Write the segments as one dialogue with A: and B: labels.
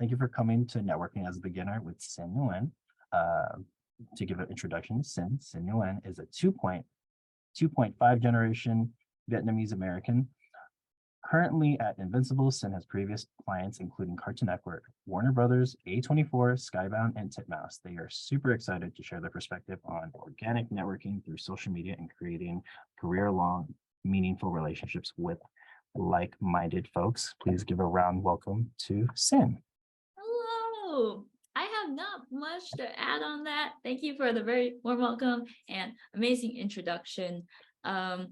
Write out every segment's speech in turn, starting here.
A: Thank you for coming to Networking as a Beginner with Sinh Nguyen. To give an introduction, Sinh Nguyen is a 2.5 generation Vietnamese American. Currently at Invincible, Sinh has previous clients including Cartoon Network, Warner Brothers, A24, Skybound, and Titmouse. They are super excited to share their perspective on organic networking through social media and creating career-long, meaningful relationships with like-minded folks. Please give a round welcome to Sinh.
B: Hello. I have not much to add on that. Thank you for the very warm welcome and amazing introduction. I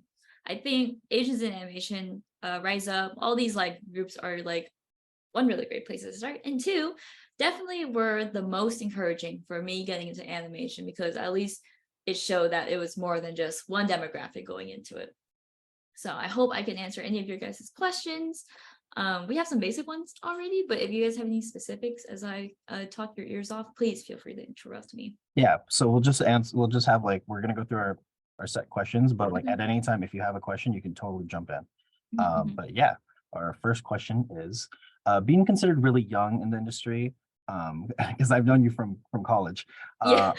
B: think Asians in animation, Rise Up, all these like groups are like one really great place to start. And two, definitely were the most encouraging for me getting into animation because at least it showed that it was more than just one demographic going into it. So I hope I can answer any of your guys' questions. We have some basic ones already, but if you guys have any specifics as I talk your ears off, please feel free to interrupt me.
A: Yeah, so we'll just have like, we're gonna go through our set questions, but like at any time, if you have a question, you can totally jump in. But yeah, our first question is, being considered really young in the industry, because I've known you from college.
B: Yeah,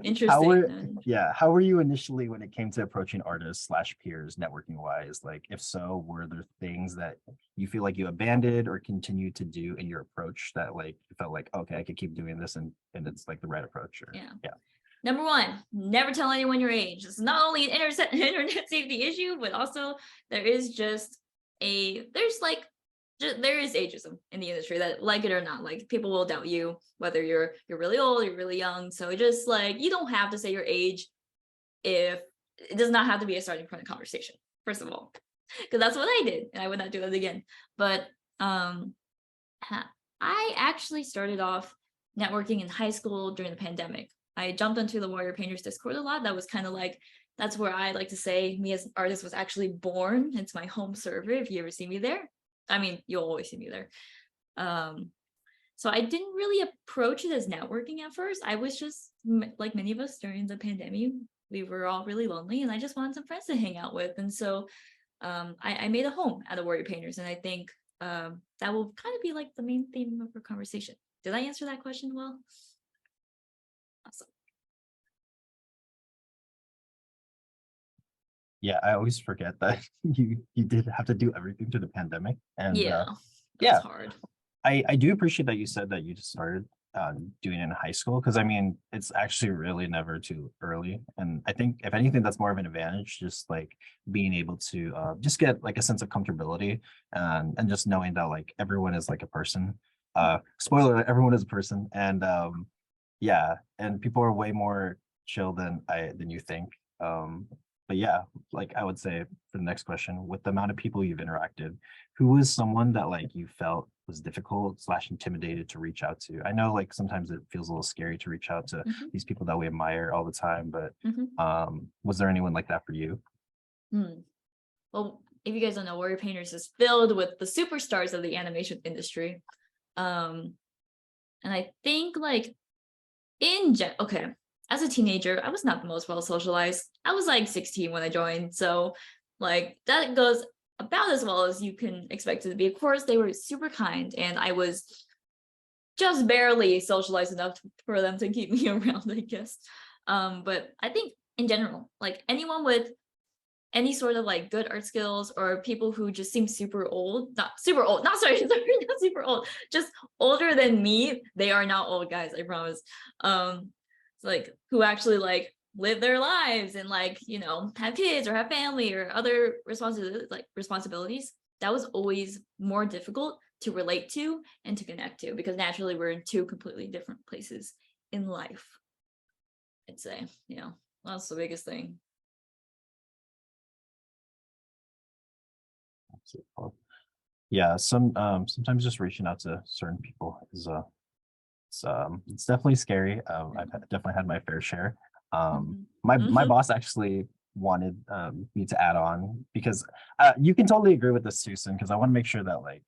B: interesting.
A: How were you initially when it came to approaching artists / peers networking wise? Like, if so, were there things that you feel like you abandoned or continued to do in your approach that like you felt like, okay, I could keep doing this and it's like the right approach? Or, yeah.
B: Number one, never tell anyone your age. It's not only an internet safety issue, but also there is there is ageism in the industry, that like it or not, like people will doubt you whether you're really old, you're really young. So just like, you don't have to say your age if it does not have to be a starting point of conversation, first of all, because that's what I did and I would not do that again. But I actually started off networking in high school during the pandemic. I jumped onto the Warrior Painters Discord a lot. That was kind of like, that's where I like to say me as an artist was actually born. It's my home server if you ever see me there. I mean, you'll always see me there. So I didn't really approach it as networking at first. I was just, like many of us during the pandemic, we were all really lonely and I just wanted some friends to hang out with. And so I made a home at the Warrior Painters. And I think that will kind of be like the main theme of our conversation. Did I answer that question well? Awesome.
A: Yeah, I always forget that you did have to do everything through the pandemic. And
B: yeah, that's hard.
A: I do appreciate that you said that you just started doing it in high school, because I mean, it's actually really never too early. And I think if anything, that's more of an advantage, just like being able to just get like a sense of comfortability and just knowing that like everyone is like a person. Spoiler, everyone is a person. And yeah, and people are way more chill than you think. But yeah, like I would say for the next question, with the amount of people you've interacted, who was someone that like you felt was difficult / intimidated to reach out to? I know like sometimes it feels a little scary to reach out to these people that we admire all the time, but was there anyone like that for you?
B: Well, if you guys don't know, Warrior Painters is filled with the superstars of the animation industry. And I think like okay, as a teenager, I was not the most well socialized. I was like 16 when I joined. So like that goes about as well as you can expect it to be. Of course, they were super kind and I was just barely socialized enough for them to keep me around, I guess. But I think in general, like anyone with any sort of like good art skills or people who just seem super old, not super old, not super old, just older than me. They are not old guys, I promise. Like who actually like live their lives and like, you know, have kids or have family or other responsibilities. That was always more difficult to relate to and to connect to because naturally we're in two completely different places in life. I'd say, you know, that's the biggest thing.
A: Yeah, sometimes just reaching out to certain people is it's definitely scary. I've definitely had my fair share. My boss actually wanted me to add on because you can totally agree with this, Susan, because I want to make sure that like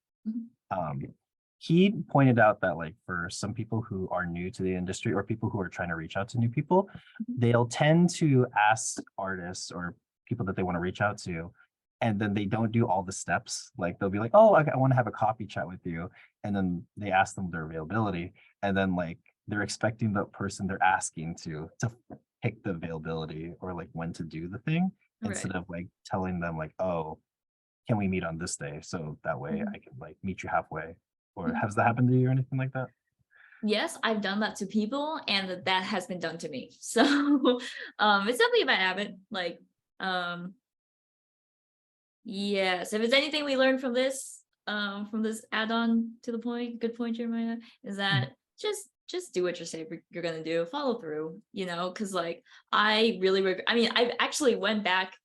A: he pointed out that like for some people who are new to the industry or people who are trying to reach out to new people, they'll tend to ask artists or people that they want to reach out to and then they don't do all the steps. Like they'll be like, oh, I want to have a coffee chat with you. And then they ask them their availability. And then like they're expecting the person they're asking to pick the availability or like when to do the thing
B: Right.
A: instead of like telling them like, oh, can we meet on this day? So that way
B: Mhm.
A: I can like meet you halfway. Or
B: Mhm.
A: has that happened to you or anything like that?
B: Yes, I've done that to people, and that has been done to me. So, it's definitely a bad habit. Like, um, yes, if it's anything we learned from this add-on to the point, good point, Jeremiah, is that just do what you say you're gonna do, follow through, because like I really I mean, I actually went back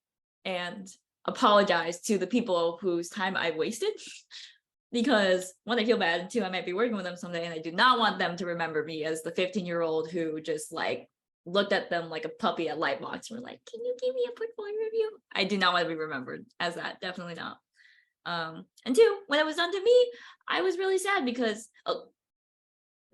B: and apologized to the people whose time I wasted because one, I feel bad, two, I might be working with them someday, and I do not want them to remember me as the 15-year-old who just like looked at them like a puppy at Lightbox and were like, "Can you give me a portfolio review?" I do not want to be remembered as that. Definitely not. And two, when it was done to me, I was really sad because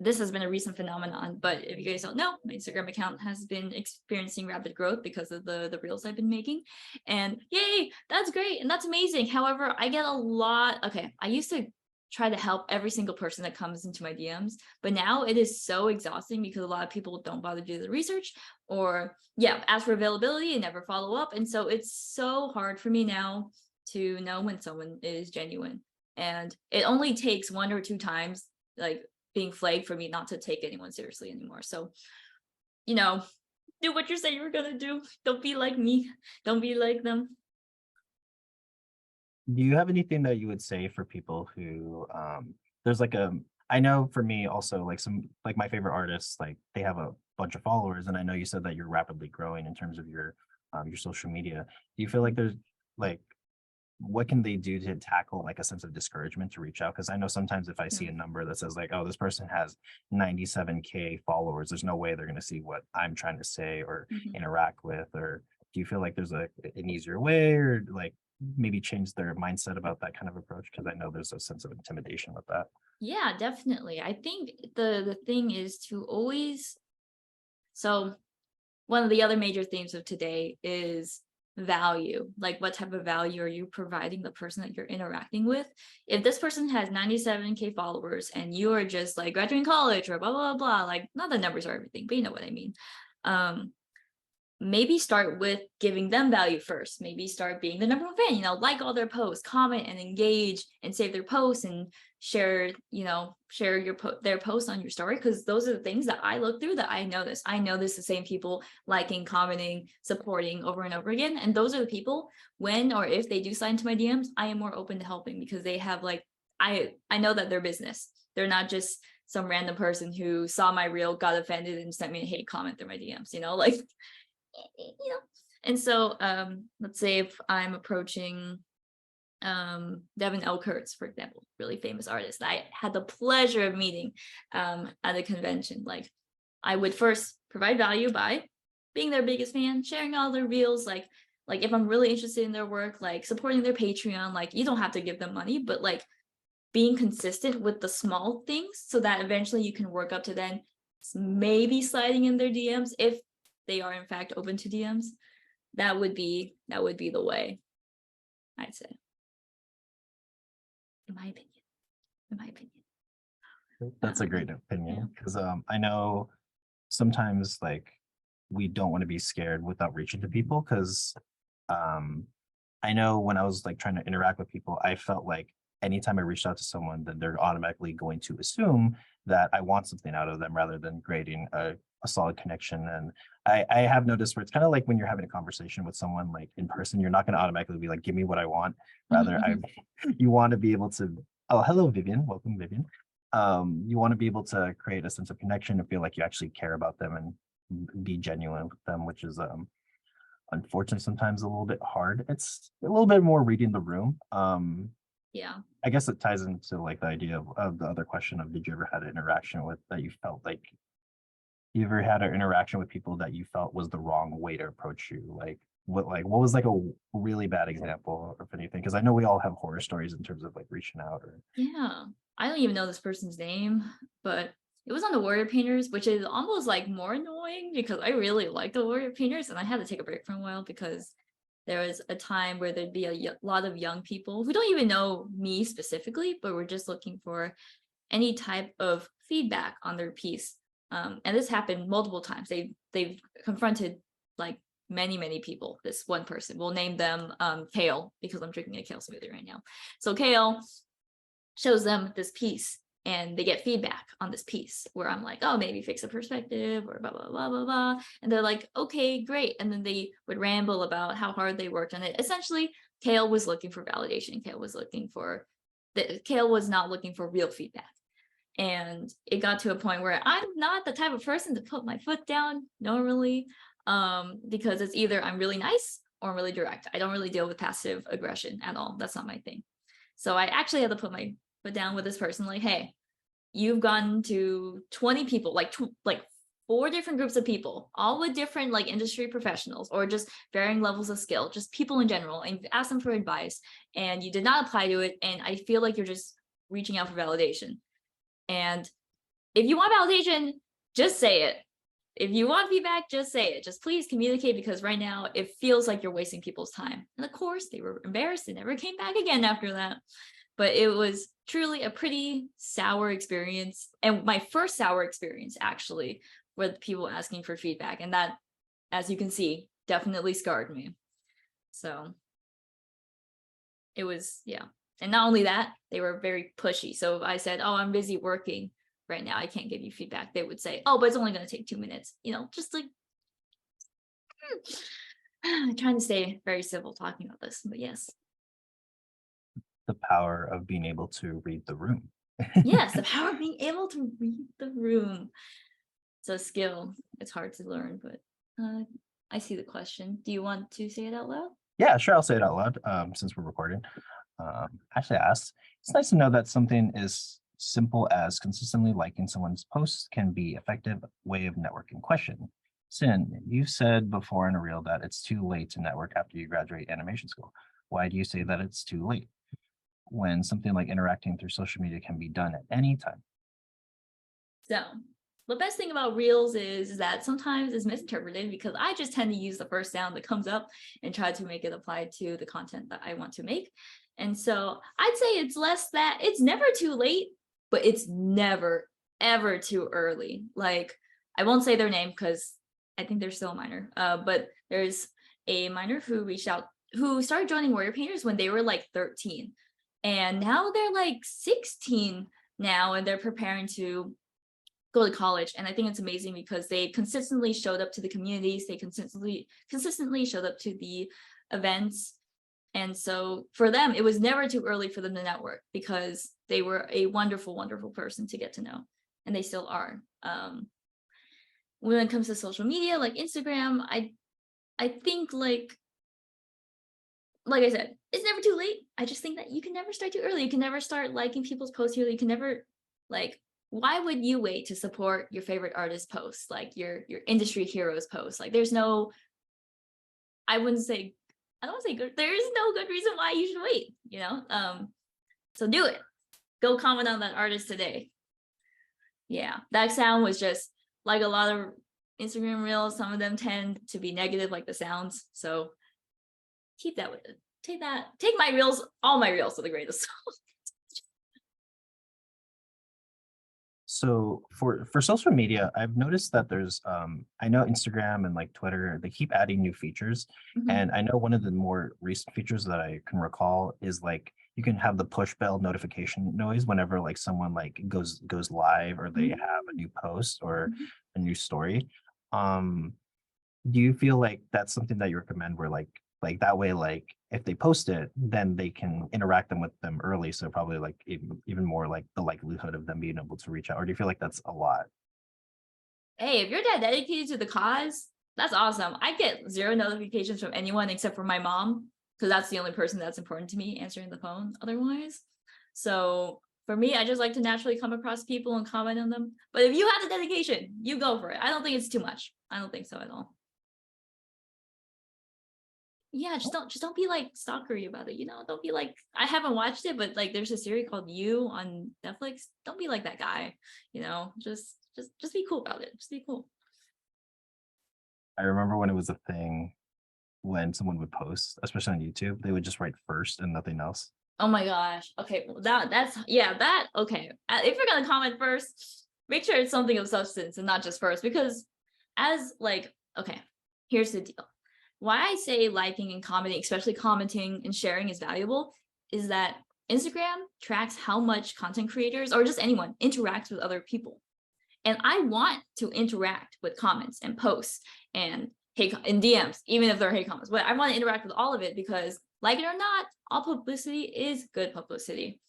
B: this has been a recent phenomenon. But if you guys don't know, my Instagram account has been experiencing rapid growth because of the reels I've been making. And yay, that's great and that's amazing. However, I get a lot. Okay, I used to try to help every single person that comes into my DMs, but now it is so exhausting because a lot of people don't bother to do the research or ask for availability and never follow up. And so it's so hard for me now to know when someone is genuine. And it only takes one or two times, like being flagged, for me not to take anyone seriously anymore. So, you know, do what you say you're gonna do. Don't be like me. Don't be like them.
A: Do you have anything that you would say for people who there's like a I know for me also like some like my favorite artists like they have a bunch of followers and I know you said that you're rapidly growing in terms of your social media. Do you feel like there's like what can they do to tackle like a sense of discouragement to reach out? Because I know sometimes if I
B: Yeah.
A: see a number that says like, oh, this person has 97K followers, there's no way they're going to see what I'm trying to say or
B: Mhm.
A: interact with. Or do you feel like there's an easier way or like maybe change their mindset about that kind of approach? Because I know there's a sense of intimidation with that.
B: Yeah, definitely. I think the thing is to always, so one of the other major themes of today is value. Like, what type of value are you providing the person that you're interacting with? If this person has 97K followers and you are just like graduating college or blah blah blah, like not the numbers are everything, but you know what I mean. Um, maybe start with giving them value first. Maybe start being the number one fan, like all their posts, comment and engage and save their posts and share, share their posts on your story. Cause those are the things that I look through that I notice. I notice the same people liking, commenting, supporting over and over again. And those are the people when or if they do slide into my DMs, I am more open to helping because they have like, I know that they're business. They're not just some random person who saw my reel, got offended, and sent me a hate comment through my DMs, like and so let's say if I'm approaching Devin L. Kurtz, for example, really famous artist that I had the pleasure of meeting at a convention. Like I would first provide value by being their biggest fan, sharing all their reels, like if I'm really interested in their work, like supporting their Patreon. Like you don't have to give them money, but like being consistent with the small things so that eventually you can work up to then maybe sliding in their DMs if they are in fact open to DMs. That would be the way, I'd say, in my opinion. In my opinion.
A: That's a great
B: Yeah.
A: opinion because I know sometimes like we don't want to be scared without reaching to people because um I know when I was like trying to interact with people, I felt like anytime I reached out to someone, then they're automatically going to assume that I want something out of them rather than creating a solid connection. And I have noticed where it's kind of like when you're having a conversation with someone like in person, you're not going to automatically be like, give me what I want. Rather, I
B: Mhm.
A: you want to be able to, oh, hello, Vivian. Welcome, Vivian. You want to be able to create a sense of connection and feel like you actually care about them and be genuine with them, which is unfortunately sometimes a little bit hard. It's a little bit more reading the room.
B: Yeah.
A: I guess it ties into like the idea of the other question of did you ever had an interaction with that you felt like you ever had an interaction with people that you felt was the wrong way to approach you? Like what was like a really bad example of anything? Because I know we all have horror stories in terms of like reaching out or
B: Yeah. I don't even know this person's name, but it was on the Warrior Painters, which is almost like more annoying because I really like the Warrior Painters and I had to take a break for a while because there was a time where there'd be a lot of young people who don't even know me specifically, but were just looking for any type of feedback on their piece. And this happened multiple times. They've confronted like many people. This one person, we'll name them Kale, because I'm drinking a kale smoothie right now. So Kale shows them this piece and they get feedback on this piece where I'm like, oh, maybe fix a perspective or blah blah blah blah blah, and they're like, okay, great. And then they would ramble about how hard they worked on it. Essentially, Kale was looking for validation. Kale was not looking for real feedback. And it got to a point where I'm not the type of person to put my foot down normally, because it's either I'm really nice or I'm really direct. I don't really deal with passive aggression at all. That's not my thing. So I actually had to put my foot down with this person, like, hey, you've gone to 20 people, like 4 different groups of people, all with different like industry professionals or just varying levels of skill, just people in general, and you've asked them for advice and you did not apply to it. And I feel like you're just reaching out for validation. And if you want validation, just say it. If you want feedback, just say it. Just please communicate, because right now it feels like you're wasting people's time. And of course, they were embarrassed and never came back again after that. But it was truly a pretty sour experience. And my first sour experience, actually, with people asking for feedback. And that, as you can see, definitely scarred me. So it was, yeah. And not only that, they were very pushy. So if I said, oh, I'm busy working right now, I can't give you feedback, they would say, oh, but it's only going to take 2 minutes. Just like trying to stay very civil talking about this. But yes.
A: The power of being able to read the room.
B: Yes, the power of being able to read the room. It's a skill. It's hard to learn, but I see the question. Do you want to say it out loud?
A: Yeah, sure. I'll say it out loud since we're recording. Actually asked, it's nice to know that something as simple as consistently liking someone's posts can be effective way of networking. Question. Sin, you said before in a reel that it's too late to network after you graduate animation school. Why do you say that it's too late when something like interacting through social media can be done at any time?
B: So the best thing about reels is that sometimes it's misinterpreted, because I just tend to use the first sound that comes up and try to make it apply to the content that I want to make. And so I'd say it's never too late, but it's never, ever too early. Like, I won't say their name because I think they're still a minor, but there's a minor who started joining Warrior Painters when they were like 13. And now they're like 16 now, and they're preparing to go to college. And I think it's amazing because they consistently showed up to the communities. They consistently showed up to the events. And so for them, it was never too early for them to network, because they were a wonderful, wonderful person to get to know. And they still are. When it comes to social media, like Instagram, I think like I said, it's never too late. I just think that you can never start too early. You can never start liking people's posts early. You can never, like, why would you wait to support your favorite artist posts, like your industry heroes posts? Like, there's no, I don't want to say good. There is no good reason why you should wait, so do it. Go comment on that artist today. Yeah, that sound was just like a lot of Instagram reels. Some of them tend to be negative, like the sounds. So keep that with it. Take my reels, all my reels to the greatest.
A: So for social media, I've noticed that there's I know Instagram and like Twitter, they keep adding new features. And I know one of the more recent features that I can recall is like you can have the push bell notification noise whenever like someone like goes live, or they have a new post or a new story. Do you feel like that's something that you recommend, where like that way, like if they post it, then they can interact them with them early, so probably like even more like the likelihood of them being able to reach out? Or do you feel like that's a lot?
B: Hey, if you're that dedicated to the cause, that's awesome. I get 0 notifications from anyone except for my mom, because that's the only person that's important to me answering the phone otherwise. So for me, I just like to naturally come across people and comment on them. But if you have the dedication, you go for it. I don't think it's too much. I don't think so at all. Yeah, just don't be like stalkery about it. Don't be like, I haven't watched it, but like there's a series called You on Netflix. Don't be like that guy. Just be cool about it. Just be cool.
A: I remember when it was a thing, when someone would post, especially on YouTube, they would just write first and nothing else.
B: Oh my gosh. Okay, well, that's yeah, that okay. If you're gonna comment first, make sure it's something of substance and not just first, because as like, okay, here's the deal. Why I say liking and commenting, especially commenting and sharing, is valuable is that Instagram tracks how much content creators or just anyone interacts with other people. And I want to interact with comments and posts and hate in DMs, even if they're hate comments. But I want to interact with all of it because, like it or not, all publicity is good publicity.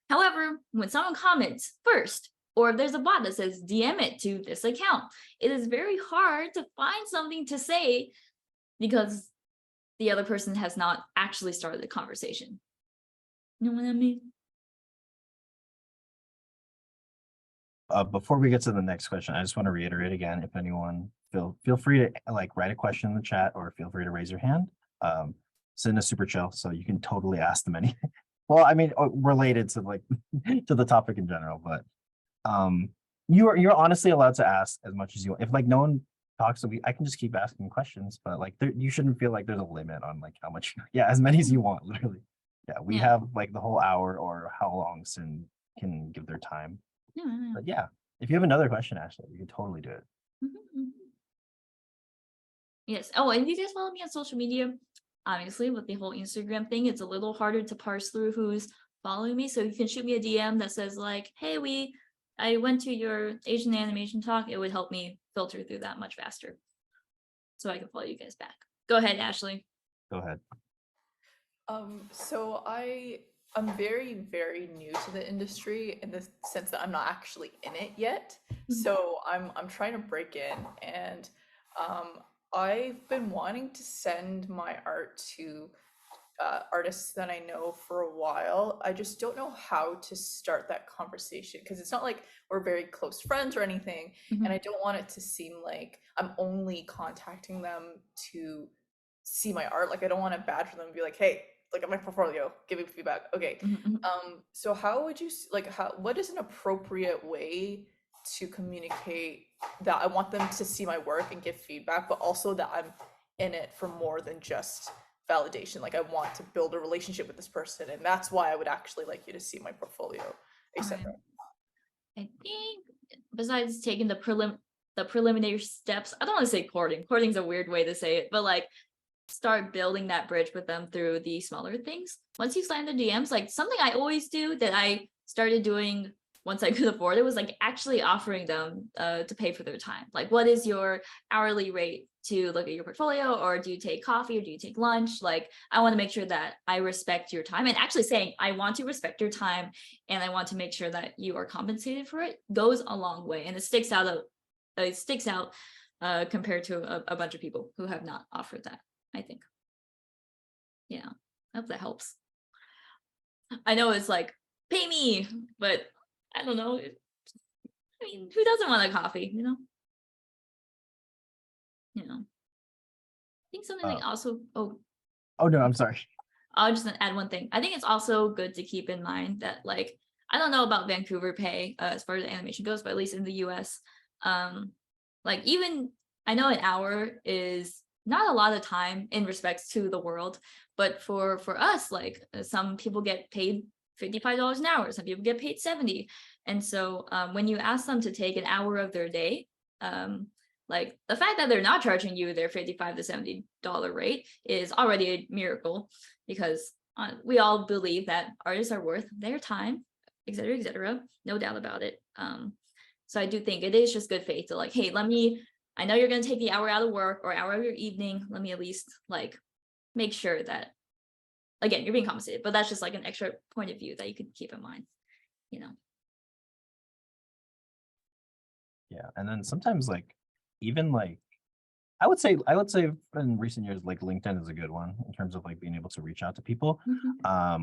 B: However, when someone comments first, or if there's a bot that says DM it to this account, it is very hard to find something to say because the other person has not actually started the conversation. You know what I mean?
A: Before we get to the next question, I just want to reiterate again, if anyone feel free to like write a question in the chat or feel free to raise your hand. Send a super chill, so you can totally ask them anything. Well, I mean, related to like to the topic in general, but you're honestly allowed to ask as much as you want. If like no one talks, so I can just keep asking questions, but like you shouldn't feel like there's a limit on like how much, yeah, as many as you want, literally. Yeah, we
B: Yeah.
A: have like the whole hour or how long Sin can give their time.
B: Yeah.
A: But yeah, if you have another question, Ashley, you can totally do it.
B: Mhm. Yes. Oh, and if you guys follow me on social media, obviously with the whole Instagram thing, it's a little harder to parse through who's following me. So you can shoot me a DM that says like, "Hey, I went to your Asian animation talk." It would help me filter through that much faster, so I can follow you guys back. Go ahead, Ashley.
A: Go ahead.
C: So I'm very, very new to the industry in the sense that I'm not actually in it yet. So I'm trying to break in, and I've been wanting to send my art to artists that I know for a while. I just don't know how to start that conversation because it's not like we're very close friends or anything, and I don't want it to seem like I'm only contacting them to see my art. Like I don't want to badger them and be like, hey, look at my portfolio, give me feedback. Okay. So how would you what is an appropriate way to communicate that I want them to see my work and give feedback, but also that I'm in it for more than just validation? Like I want to build a relationship with this person, and that's why I would actually like you to see my portfolio, etc.
B: I think besides taking the preliminary steps, I don't want to say courting. Courting's a weird way to say it, but like start building that bridge with them through the smaller things. Once you slide the DMs, like something I always do that I started doing once I could afford it was like actually offering them to pay for their time. Like, what is your hourly rate to look at your portfolio, or do you take coffee, or do you take lunch? Like, I want to make sure that I respect your time, and actually saying I want to respect your time and I want to make sure that you are compensated for it goes a long way, and it sticks out compared to a bunch of people who have not offered that, I think. Yeah, I hope that helps. I know it's like, pay me, but I don't know. I mean, who doesn't want a coffee, you know? I think something like also,
A: Oh no, I'm sorry.
B: I'll just add one thing. I think it's also good to keep in mind that, like, I don't know about Vancouver pay as far as animation goes, but at least in the US, like even I know an hour is not a lot of time in respects to the world, but for us, like some people get paid $55 an hour, some people get paid 70. And so when you ask them to take an hour of their day, like the fact that they're not charging you their $55 to $70 rate is already a miracle, because we all believe that artists are worth their time, et cetera, no doubt about it. So I do think it is just good faith to like, hey, I know you're going to take the hour out of work or hour of your evening. Let me at least like make sure that, again, you're being compensated, but that's just like an extra point of view that you could keep in mind, you know?
A: Yeah, and then sometimes like even like I would say in recent years like LinkedIn is a good one in terms of like being able to reach out to people.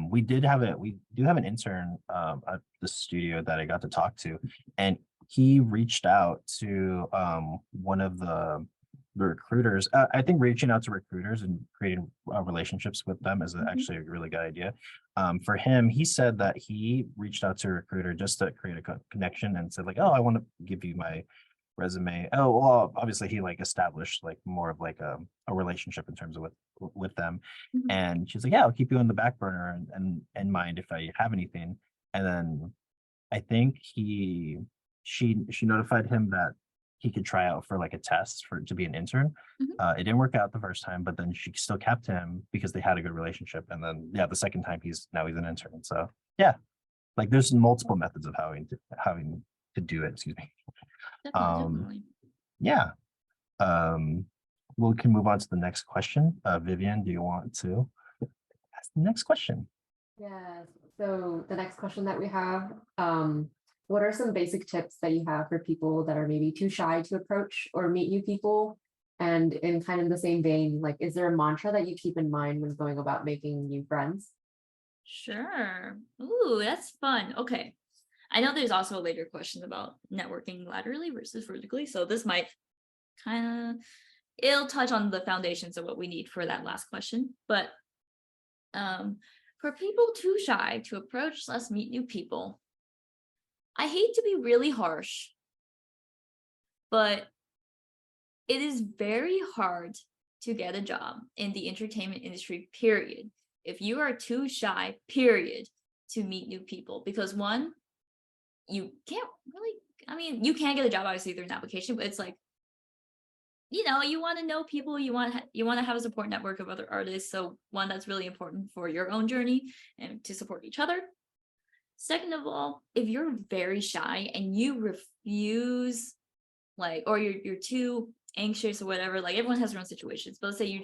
A: We do have an intern at the studio that I got to talk to, and he reached out to one of the recruiters. I think reaching out to recruiters and creating relationships with them is actually a really good idea. For him, he said that he reached out to a recruiter just to create a connection and said like, oh, I want to give you my resume. Oh, well, obviously he like established like more of like a relationship in terms of with them.
B: Mhm.
A: And she's like, yeah, I'll keep you on the back burner and in mind if I have anything. And then I think she notified him that he could try out for like a test for to be an intern.
B: Mhm.
A: It didn't work out the first time, but then she still kept him because they had a good relationship. And then yeah, the second time he's an intern. So yeah, like there's multiple methods of having to do it. Excuse me.
B: Definitely,
A: Um,
B: definitely.
A: yeah. Um, we can move on to the next question. Vivian, do you want to ask the next question?
D: Yes. So the next question that we have, what are some basic tips that you have for people that are maybe too shy to approach or meet new people? And in kind of the same vein, like, is there a mantra that you keep in mind when going about making new friends?
B: Sure. Ooh, that's fun. Okay. I know there's also a later question about networking laterally versus vertically. So this might kind of, it'll touch on the foundations of what we need for that last question. But for people too shy to approach, let's meet new people. I hate to be really harsh, but it is very hard to get a job in the entertainment industry, period. If you are too shy, period, to meet new people, because one, you can't really, I mean, you can get a job obviously through an application, but it's like, you want to know people, you want to have a support network of other artists. So one, that's really important for your own journey and to support each other. Second of all, if you're very shy and you refuse, like, or you're too anxious or whatever, like everyone has their own situations, but let's say you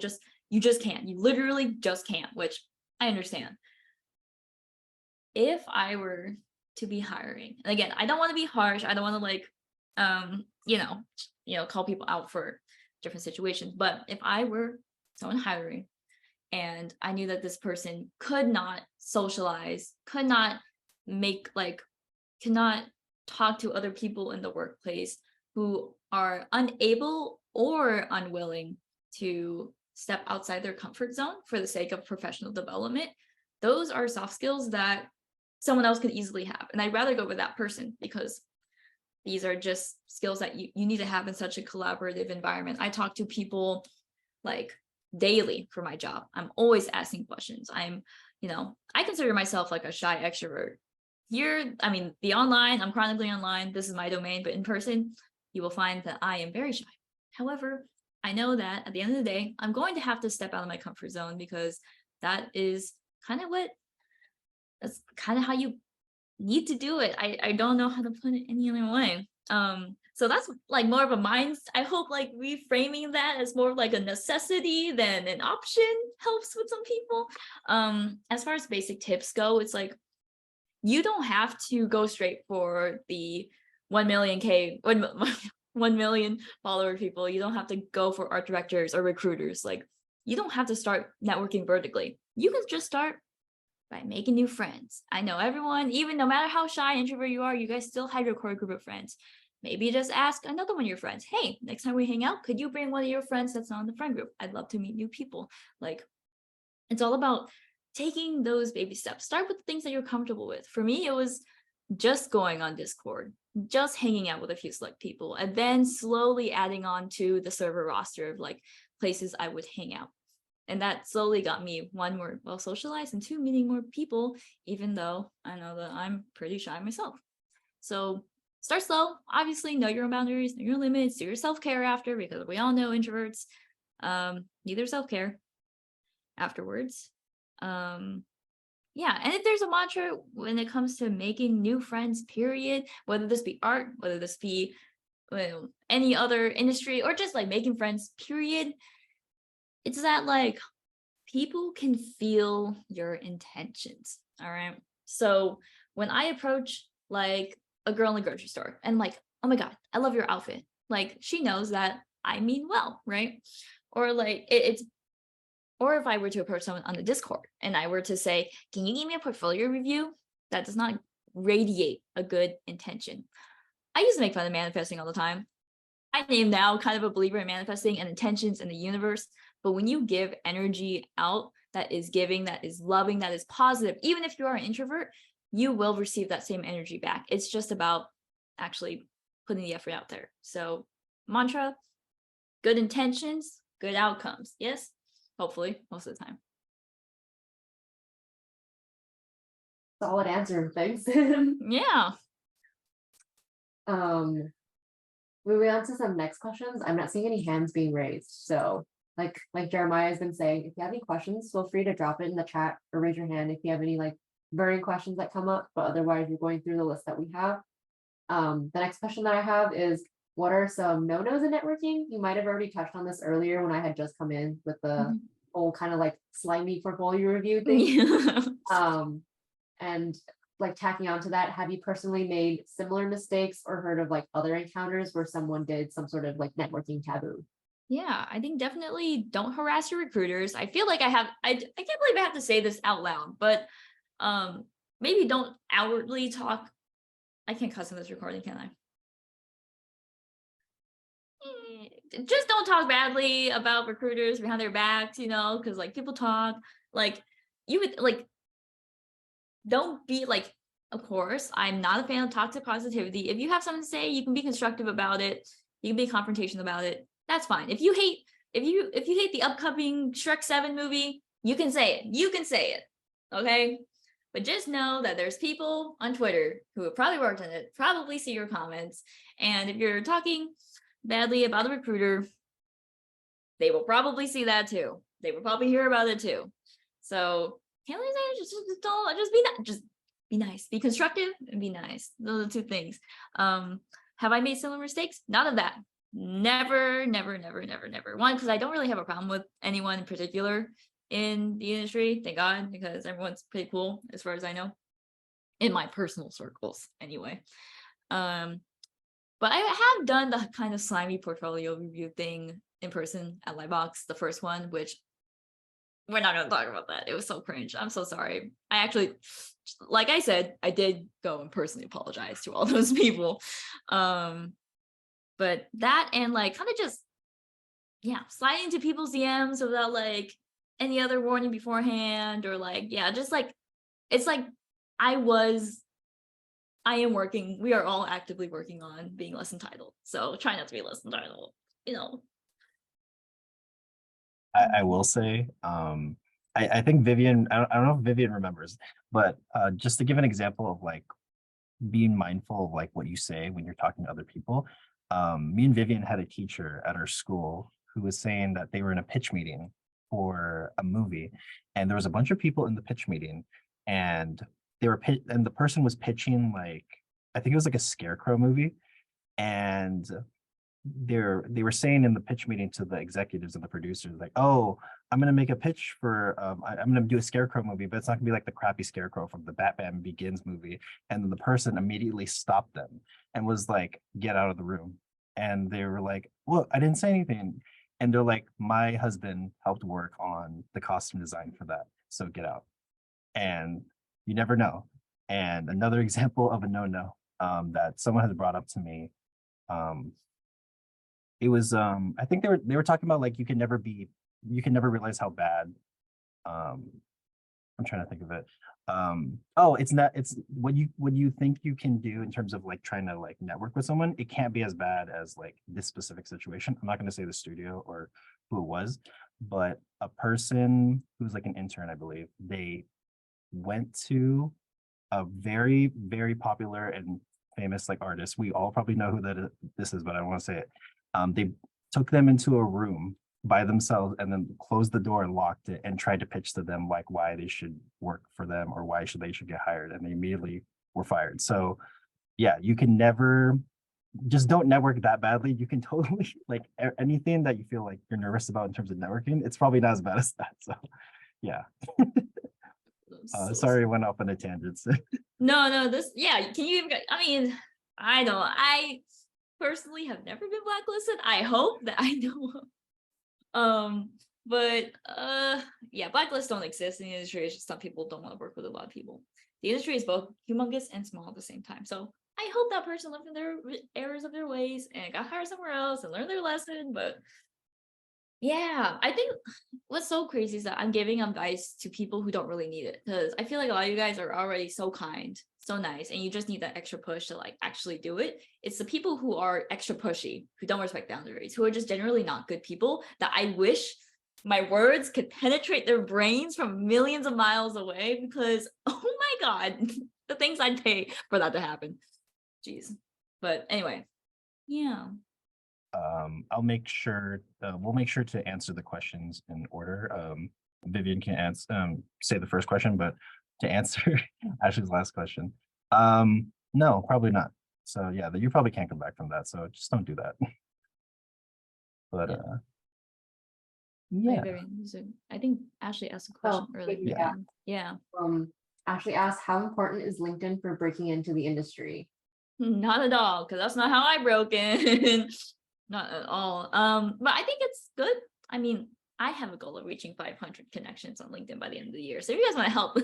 B: just can't, you literally just can't, which I understand. If I were to be hiring, and again, I don't want to be harsh, I don't want to like call people out for different situations, but if I were someone hiring and I knew that this person could not socialize, could not talk to other people in the workplace, who are unable or unwilling to step outside their comfort zone for the sake of professional development, those are soft skills that someone else could easily have. And I'd rather go with that person because these are just skills that you need to have in such a collaborative environment. I talk to people like daily for my job. I'm always asking questions. I consider myself like a shy extrovert. The online, I'm chronically online. This is my domain, but in person, you will find that I am very shy. However, I know that at the end of the day, I'm going to have to step out of my comfort zone because that's kind of how you need to do it. I don't know how to put it any other way. So that's like more of a mind. I hope like reframing that as more like a necessity than an option helps with some people. As far as basic tips go, it's like you don't have to go straight for the 1 million follower people. You don't have to go for art directors or recruiters. Like you don't have to start networking vertically. You can just start by making new friends. I know everyone, even no matter how shy introvert you are, you guys still have your core group of friends. Maybe just ask another one of your friends, hey, next time we hang out, could you bring one of your friends that's not in the friend group? I'd love to meet new people. Like it's all about taking those baby steps. Start with the things that you're comfortable with. For me, it was just going on Discord, just hanging out with a few select people, and then slowly adding on to the server roster of like places I would hang out. And that slowly got me, one, more well socialized, and two, meeting more people, even though I know that I'm pretty shy myself. So start slow. Obviously, know your own boundaries, know your limits, do your self-care after, because we all know introverts need their self-care afterwards. And if there's a mantra when it comes to making new friends, period, whether this be art, whether this be any other industry, or just like making friends, period, it's that like people can feel your intentions. All right. So when I approach like a girl in the grocery store and like, oh my God, I love your outfit. Like she knows that I mean well, right? Or like or if I were to approach someone on the Discord and I were to say, can you give me a portfolio review? That does not radiate a good intention. I used to make fun of manifesting all the time. I am now kind of a believer in manifesting and intentions in the universe. But when you give energy out that is giving, that is loving, that is positive, even if you are an introvert, you will receive that same energy back. It's just about actually putting the effort out there. So mantra, good intentions, good outcomes. Yes, hopefully most of the time.
D: Solid answer. Thanks.
B: Yeah.
D: Moving on to some next questions. I'm not seeing any hands being raised. So like Jeremiah has been saying, if you have any questions, feel free to drop it in the chat or raise your hand if you have any like burning questions that come up. But otherwise, you're going through the list that we have. The next question that I have is, what are some no-nos in networking? You might have already touched on this earlier when I had just come in with the whole kind of like slimy portfolio review thing. And like tacking onto that, have you personally made similar mistakes or heard of like other encounters where someone did some sort of like networking taboo?
B: Yeah, I think definitely don't harass your recruiters. I feel like I can't believe I have to say this out loud, but maybe don't outwardly talk. I can't cuss in this recording, can I? Just don't talk badly about recruiters behind their backs, because like people talk, like you would like, don't be like, of course, I'm not a fan of toxic positivity. If you have something to say, you can be constructive about it. You can be confrontational about it. That's fine. If you hate the upcoming Shrek 7 movie, you can say it. You can say it. Okay? But just know that there's people on Twitter who have probably worked on it, probably see your comments. And if you're talking badly about the recruiter, they will probably see that too. They will probably hear about it too. So just be nice, be constructive, and be nice. Those are the two things. Have I made similar mistakes? None of that. Never. One, because I don't really have a problem with anyone in particular in the industry, thank God, because everyone's pretty cool as far as I know, in my personal circles anyway. But I have done the kind of slimy portfolio review thing in person at Lightbox, the first one, which we're not going to talk about that. It was so cringe. I'm so sorry. I actually, like I said, I did go and personally apologize to all those people. But that and like kind of just, sliding into people's DMs without like any other warning beforehand, or like, just like, it's like we are all actively working on being less entitled. So try not to be less entitled,
A: I will say, I think Vivian, I don't know if Vivian remembers, but just to give an example of like being mindful of like what you say when you're talking to other people. Me and Vivian had a teacher at our school who was saying that they were in a pitch meeting for a movie, and there was a bunch of people in the pitch meeting, and the person was pitching like, I think it was like a scarecrow movie, and they were saying in the pitch meeting to the executives and the producers like, oh, I'm gonna make a pitch for I'm gonna do a scarecrow movie, but it's not gonna be like the crappy scarecrow from the Batman Begins movie. And then the person immediately stopped them and was like, get out of the room. And they were like, well, I didn't say anything. And they're like, my husband helped work on the costume design for that, so get out. And you never know. And another example of a no that someone has brought up to me, it was I think they were talking about like you can never realize how bad, I'm trying to think of it. It's what you think you can do in terms of like trying to like network with someone. It can't be as bad as like this specific situation. I'm not going to say the studio or who it was, but a person who's like an intern, I believe, they went to a very, very popular and famous like artist. We all probably know who this is, but I don't want to say it. They took them into a room by themselves and then closed the door and locked it and tried to pitch to them like why they should work for them or why they should get hired, and they immediately were fired. So yeah, you can never, just don't network that badly. You can totally like anything that you feel like you're nervous about in terms of networking, it's probably not as bad as that. So yeah. Sorry, I went off on a tangent.
B: No, can you even, I personally have never been blacklisted. I hope that I know of. But blacklists don't exist in the industry. It's just some people don't want to work with a lot of people. The industry is both humongous and small at the same time. So I hope that person learned from their errors of their ways and got hired somewhere else and learned their lesson. But Yeah, I think what's so crazy is that I'm giving advice to people who don't really need it, because I feel like a lot of you guys are already so kind, so nice, and you just need that extra push to like actually do it. It's the people who are extra pushy, who don't respect boundaries, who are just generally not good people, that I wish my words could penetrate their brains from millions of miles away, because oh my God, the things I'd pay for that to happen. Jeez. But anyway, yeah.
A: I'll make sure, we'll make sure to answer the questions in order. Vivian can answer, say the first question, but to answer Ashley's last question, no, probably not. So yeah, you probably can't come back from that. So just don't do that. But yeah.
B: I think Ashley asked a question earlier.
D: yeah.
B: Yeah.
D: Ashley asked, how important is LinkedIn for breaking into the industry?
B: Not at all, because that's not how I broke in. Not at all. But I think it's good. I mean, I have a goal of reaching 500 connections on LinkedIn by the end of the year. So if you guys want to help,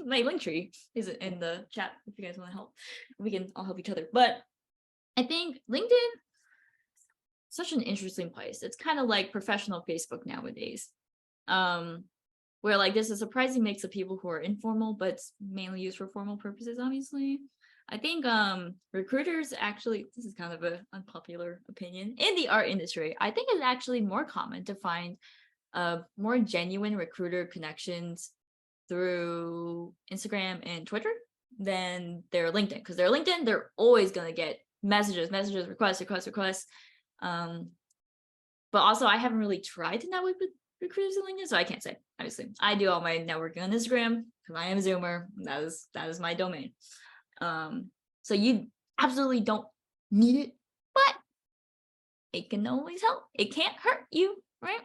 B: my link tree is in the chat. If you guys want to help, we can all help each other. But I think LinkedIn, such an interesting place. It's kind of like professional Facebook nowadays. Where like there's a surprising mix of people who are informal, but it's mainly used for formal purposes, obviously. I think recruiters actually, this is kind of an unpopular opinion, in the art industry, I think it's actually more common to find more genuine recruiter connections through Instagram and Twitter than their LinkedIn. Because their LinkedIn, they're always going to get messages, requests. But also I haven't really tried to network with recruiters on LinkedIn, so I can't say. Obviously, I do all my networking on Instagram because I am a Zoomer. That is my domain. So you absolutely don't need it, but it can always help. It can't hurt you, right?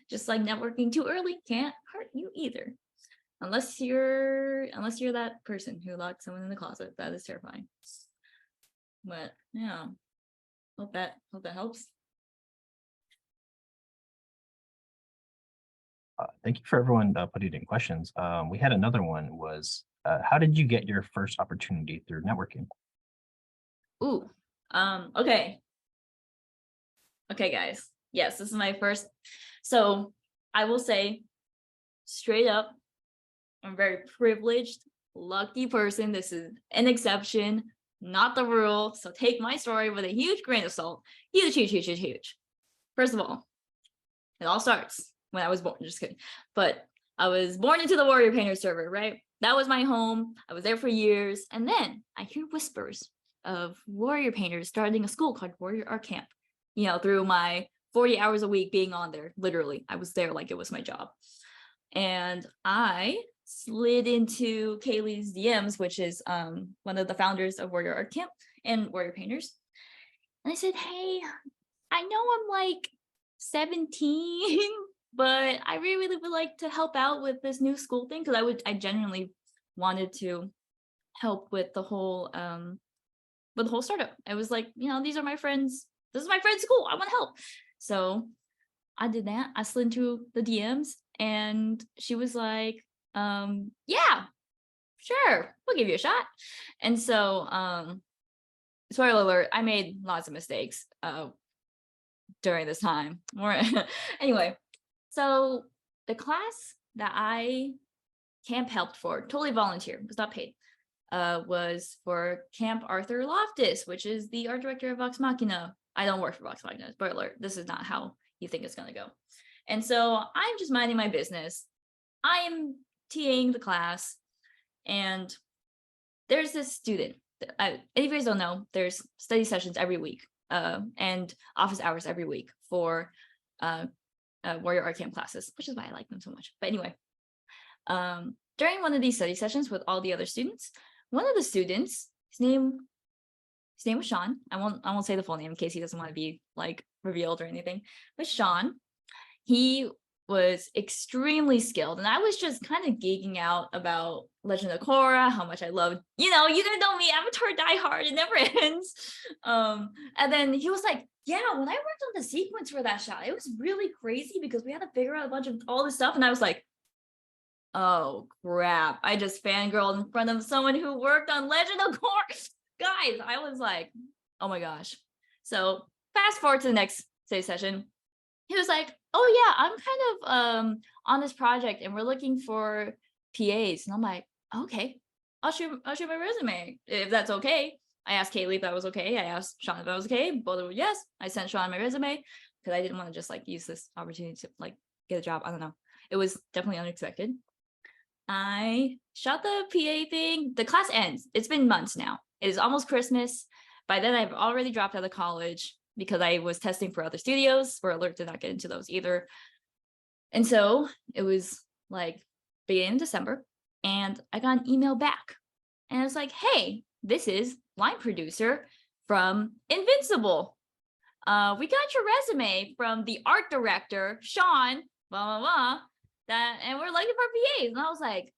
B: Just like networking too early can't hurt you either. Unless you're that person who locked someone in the closet. That is terrifying. But yeah. Hope that helps.
A: Thank you for everyone putting in questions. We had another one was, how did you get your first opportunity through networking?
B: Ooh, okay. Okay, guys. Yes, this is my first. So I will say straight up, I'm a very privileged, lucky person. This is an exception, not the rule. So take my story with a huge grain of salt. Huge. First of all, it all starts when I was born. Just kidding. But I was born into the Warrior Painter server, right? That was my home. I was there for years. And then I hear whispers of Warrior Painters starting a school called Warrior Art Camp, through my 40 hours a week being on there. Literally, I was there like it was my job. And I slid into Kaylee's DMs, which is one of the founders of Warrior Art Camp and Warrior Painters. And I said, hey, I know I'm like 17, but I really would like to help out with this new school thing, because I genuinely wanted to help with the whole startup. I was like, these are my friends. This is my friend's school. I want to help. So I did that. I slid into the DMs and she was like, yeah, sure, we'll give you a shot. And so, spoiler alert, I made lots of mistakes during this time. Anyway, so the class that I camp helped for, totally volunteer, was not paid, was for Camp Arthur Loftus, which is the art director of Vox Machina. I don't work for Vox Machina, spoiler alert, this is not how you think it's going to go. And so I'm just minding my business. I'm TAing the class, and there's this student. If you guys don't know, there's study sessions every week and office hours every week for Warrior Art Camp classes, which is why I like them so much. But anyway, during one of these study sessions with all the other students, one of the students, his name was Sean. I won't say the full name in case he doesn't want to be like revealed or anything. But Sean, he was extremely skilled, and I was just kind of geeking out about Legend of Korra, how much I loved, you guys know me, Avatar Die Hard, it never ends. And then he was like, yeah, when I worked on the sequence for that shot, it was really crazy because we had to figure out a bunch of all this stuff. And I was like, oh crap, I just fangirled in front of someone who worked on Legend of Korra. Guys, I was like, oh my gosh. So fast forward to the next say session. He was like, oh yeah, I'm kind of on this project and we're looking for PAs. And I'm like, okay, I'll shoot my resume if that's okay. I asked Kaylee if that was okay. I asked Sean if that was okay. Both of them, yes. I sent Sean my resume because I didn't want to just like use this opportunity to like get a job. I don't know. It was definitely unexpected. I shot the PA thing. The class ends. It's been months now. It is almost Christmas. By then, I've already dropped out of college because I was testing for other studios. We're alert to not get into those either. And so it was like beginning of December, and I got an email back. And it's like, hey, this is line producer from Invincible. We got your resume from the art director, Sean, blah, blah, blah. And we're looking for PAs. And I was like,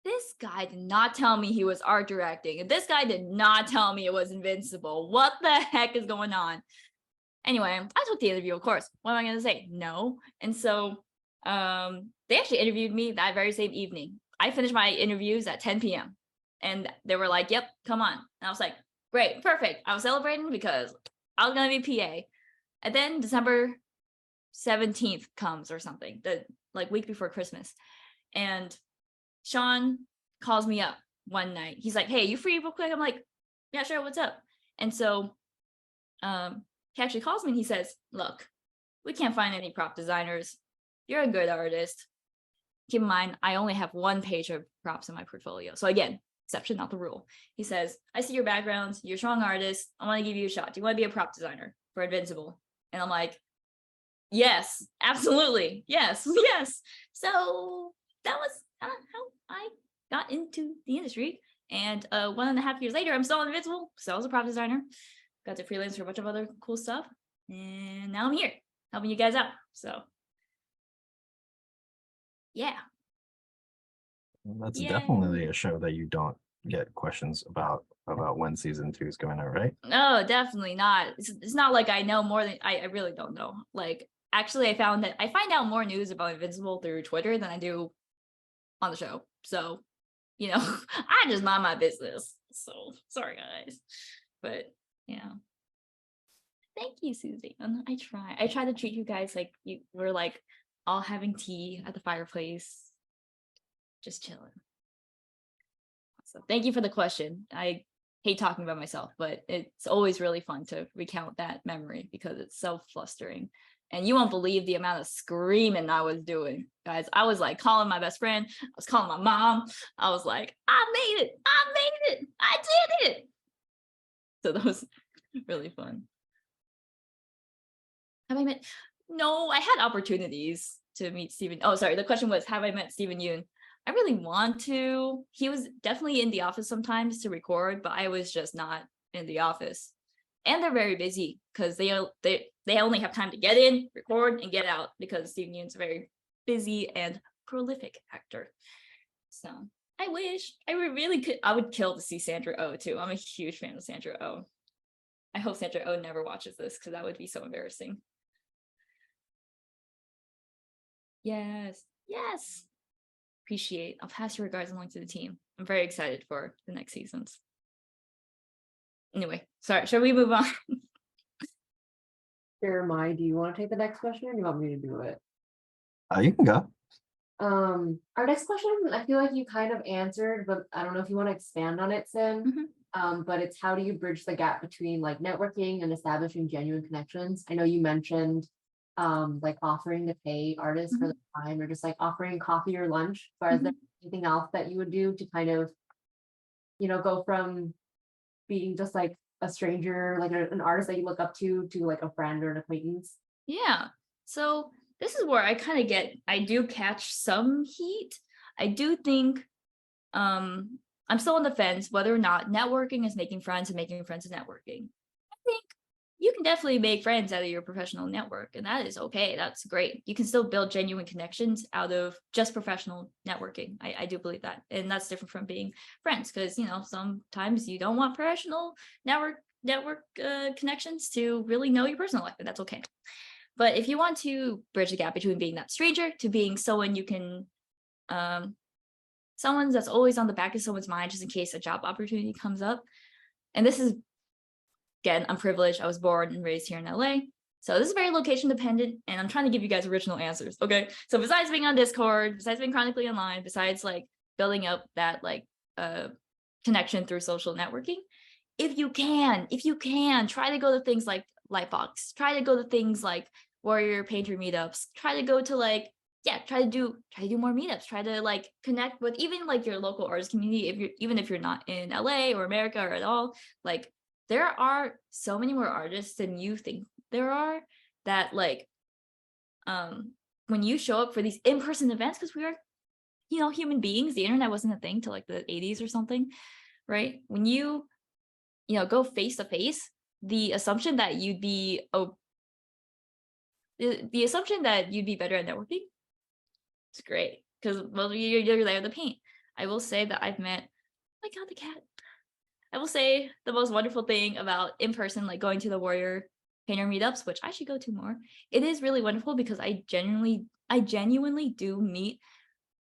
B: this guy did not tell me he was art directing. And this guy did not tell me it was Invincible. What the heck is going on? Anyway, I took the interview, of course. What am I going to say? No. And so they actually interviewed me that very same evening. I finished my interviews at 10 p.m. And they were like, yep, come on. And I was like, great, perfect. I was celebrating because I was going to be PA. And then December 17th comes or something, the like week before Christmas. And Sean calls me up one night. He's like, hey, you free real quick? I'm like, yeah, sure. What's up? And so he actually calls me and he says, look, we can't find any prop designers. You're a good artist. Keep in mind, I only have one page of props in my portfolio. So again, exception, not the rule. He says, I see your background. You're a strong artist. I want to give you a shot. Do you want to be a prop designer for Invincible? And I'm like, yes, absolutely. Yes, yes. So that was how I got into the industry. And 1.5 years later, I'm still on Invincible. Still as a prop designer. Got to freelance for a bunch of other cool stuff. And now I'm here helping you guys out. So yeah.
A: That's
B: Yay.
A: definitely a show that you don't get questions about when season 2 is going on, right?
B: No, definitely not. It's not like I know more than I really don't know. Like actually I found that I find out more news about Invincible through Twitter than I do on the show. So, you know, I just mind my business. So sorry guys. But yeah. Thank you, Suzanne. I try to treat you guys like you were like all having tea at the fireplace. Just chilling. So thank you for the question. I hate talking about myself, but it's always really fun to recount that memory because it's so flustering. And you won't believe the amount of screaming I was doing, guys. I was like calling my best friend. I was calling my mom. I was like, I made it. I did it. So that was really fun. Have I met? No, I had opportunities to meet Stephen. Oh, sorry. The question was, have I met Stephen Yoon? I really want to. He was definitely in the office sometimes to record, but I was just not in the office. And they're very busy because they only have time to get in, record, and get out because Stephen Yoon's a very busy and prolific actor. So I wish I really could. I would kill to see Sandra Oh too. I'm a huge fan of Sandra Oh. I hope Sandra Oh never watches this because that would be so embarrassing. Yes. Appreciate. I'll pass your regards along to the team. I'm very excited for the next seasons. Anyway, sorry, shall we move on?
D: Jeremiah, do you want to take the next question or do you want me to do it?
A: You can go.
D: Our next question, I feel like you kind of answered, but I don't know if you want to expand on it, Sim. But it's how do you bridge the gap between like networking and establishing genuine connections? I know you mentioned like offering to pay artists for the time or just like offering coffee or lunch. But is there anything else that you would do to kind of, you know, go from being just like a stranger, like an artist that you look up to like a friend or an acquaintance?
B: Yeah. So this is where I do catch some heat. I do think I'm still on the fence whether or not networking is making friends and making friends is networking. I think you can definitely make friends out of your professional network, and that is okay. That's great. You can still build genuine connections out of just professional networking. I do believe that. And that's different from being friends because, you know, sometimes you don't want professional network connections to really know your personal life, and that's okay. But if you want to bridge the gap between being that stranger to being someone you can, someone that's always on the back of someone's mind just in case a job opportunity comes up. And this is, again, I'm privileged. I was born and raised here in LA. So this is very location dependent, and I'm trying to give you guys original answers. Okay. So besides being on Discord, besides being chronically online, besides like building up that like connection through social networking, if you can, try to go to things like Lightbox, try to go to things like Warrior Painter meetups, try to go to like, yeah, try to do more meetups, try to like connect with even like your local artist community. If you're not in LA or America or at all, like there are so many more artists than you think there are, that like when you show up for these in-person events, because we are, you know, human beings, the internet wasn't a thing till like the 80s or something, right? When you know, go face to face, the assumption that you'd be the assumption that you'd be better at networking, it's great, because well, you're there to paint. I will say that I've met, oh my god, the cat. I will say the most wonderful thing about in person, like going to the Warrior Painter meetups, which I should go to more. It is really wonderful because I genuinely do meet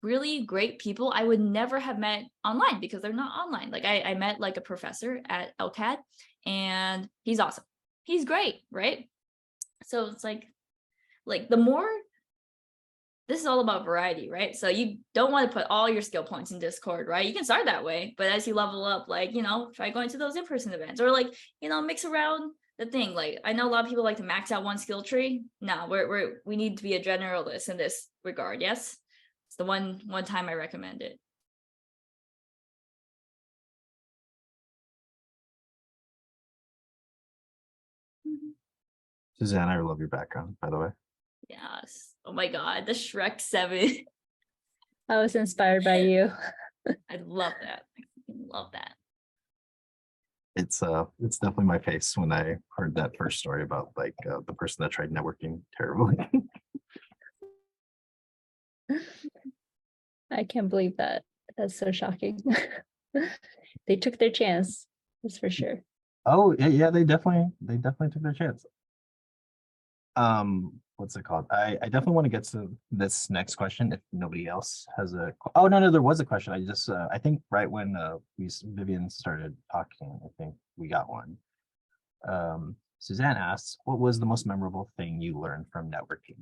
B: really great people I would never have met online because they're not online. Like I met like a professor at LCAT, and he's awesome. He's great, right? So it's like the more, this is all about variety, right? So you don't want to put all your skill points in Discord, right? You can start that way, but as you level up, like, you know, try going to those in-person events, or like, you know, mix around the thing. Like I know a lot of people like to max out one skill tree. No, we need to be a generalist in this regard. Yes. It's the one time I recommend it.
A: Suzanne, I love your background, by the way.
B: Yes. Oh my god, the Shrek 7.
E: I was inspired by you.
B: I love that. I love that.
A: It's definitely my face when I heard that first story about like the person that tried networking terribly.
E: I can't believe that. That's so shocking. They took their chance, that's for sure.
A: Oh yeah, they definitely took their chance. What's it called? I definitely want to get to this next question if nobody else has a. Oh no, there was a question. I just I think right when Vivian started talking, I think we got one. Suzanne asks, what was the most memorable thing you learned from networking?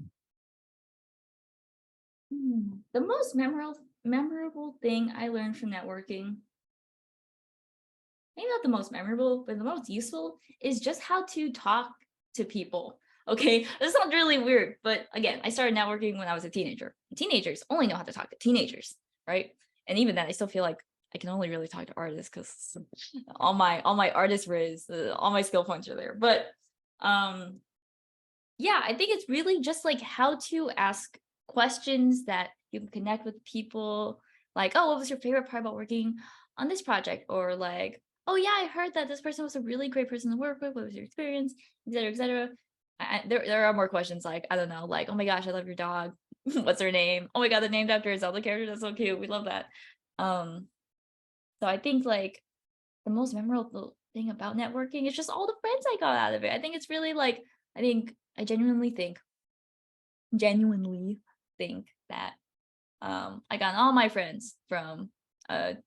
B: The most memorable thing I learned from networking, maybe not the most memorable, but the most useful, is just how to talk to people. Okay, this sounds really weird, but again, I started networking when I was a teenager. Teenagers only know how to talk to teenagers, right? And even then, I still feel like I can only really talk to artists because all my artist riz, all my skill points are there. But yeah, I think it's really just like how to ask questions that you can connect with people. Like, oh, what was your favorite part about working on this project? Or like, oh yeah, I heard that this person was a really great person to work with. What was your experience, et cetera, et cetera. There are more questions like, I don't know, like, oh my gosh, I love your dog. What's her name? Oh my god, they're named after a Zelda character. That's so cute. We love that. So I think like the most memorable thing about networking is just all the friends I got out of it. I think it's really like, I genuinely think that I got all my friends from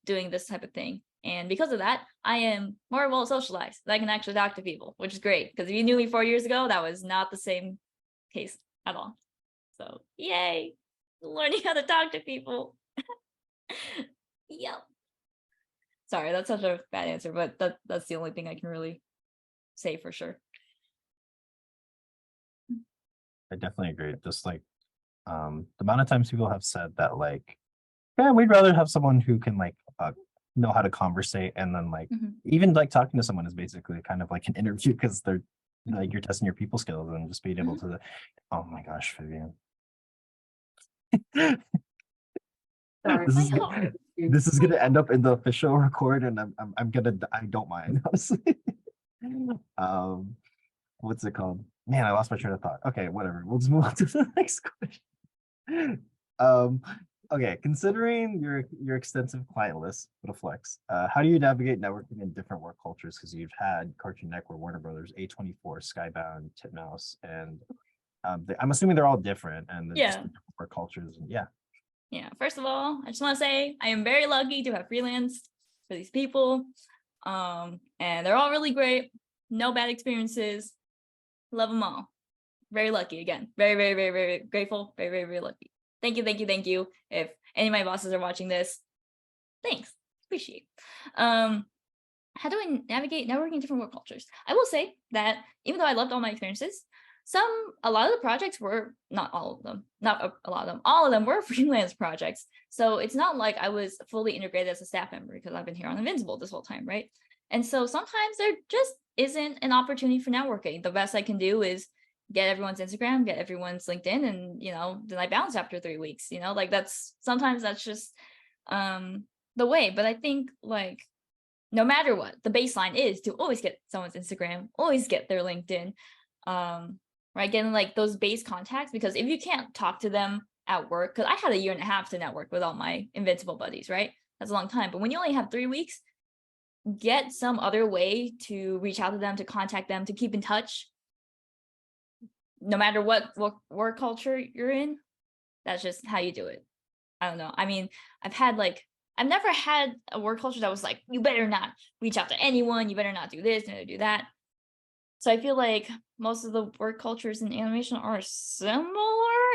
B: doing this type of thing. And because of that, I am more well socialized. I can actually talk to people, which is great. Because if you knew me 4 years ago, that was not the same case at all. So yay, learning how to talk to people. Yep. Sorry, that's such a bad answer, but that's the only thing I can really say for sure.
A: I definitely agree. Just like the amount of times people have said that like, yeah, we'd rather have someone who can like know how to conversate, and then like even like talking to someone is basically kind of like an interview because they're like you're testing your people skills and just being able to. Oh my gosh, Vivian.
D: Sorry.
A: This is gonna end up in the official record, and I don't mind, honestly. What's it called? Man, I lost my train of thought. Okay, whatever. We'll just move on to the next question. Okay, considering your extensive client list, what a flex. How do you navigate networking in different work cultures? Because you've had Cartoon Network, Warner Brothers, A24, Skybound, Titmouse, and I'm assuming they're all different, and they're just different work cultures. And yeah.
B: Yeah. First of all, I just want to say I am very lucky to have freelanced for these people, and they're all really great. No bad experiences. Love them all. very lucky again. Very, very, very, very grateful. Very, very, very lucky. Thank you, thank you, thank you. If any of my bosses are watching this, thanks. Appreciate. How do I navigate networking in different work cultures? I will say that even though I loved all my experiences, a lot of the projects were, not all of them, not a lot of them, all of them were freelance projects. So it's not like I was fully integrated as a staff member because I've been here on Invincible this whole time, right? And so sometimes there just isn't an opportunity for networking. The best I can do is get everyone's Instagram, get everyone's LinkedIn, and then I bounce after 3 weeks. Like sometimes that's just the way. But I think like no matter what, the baseline is to always get someone's Instagram, always get their LinkedIn, right? Getting like those base contacts, because if you can't talk to them at work, because I had a year and a half to network with all my Invincible buddies, right? That's a long time. But when you only have 3 weeks, get some other way to reach out to them, to contact them, to keep in touch. No matter what work culture you're in, that's just how you do it. I don't know. I mean, I've never had a work culture that was like, you better not reach out to anyone, you better not do this, never do that. So I feel like most of the work cultures in animation are similar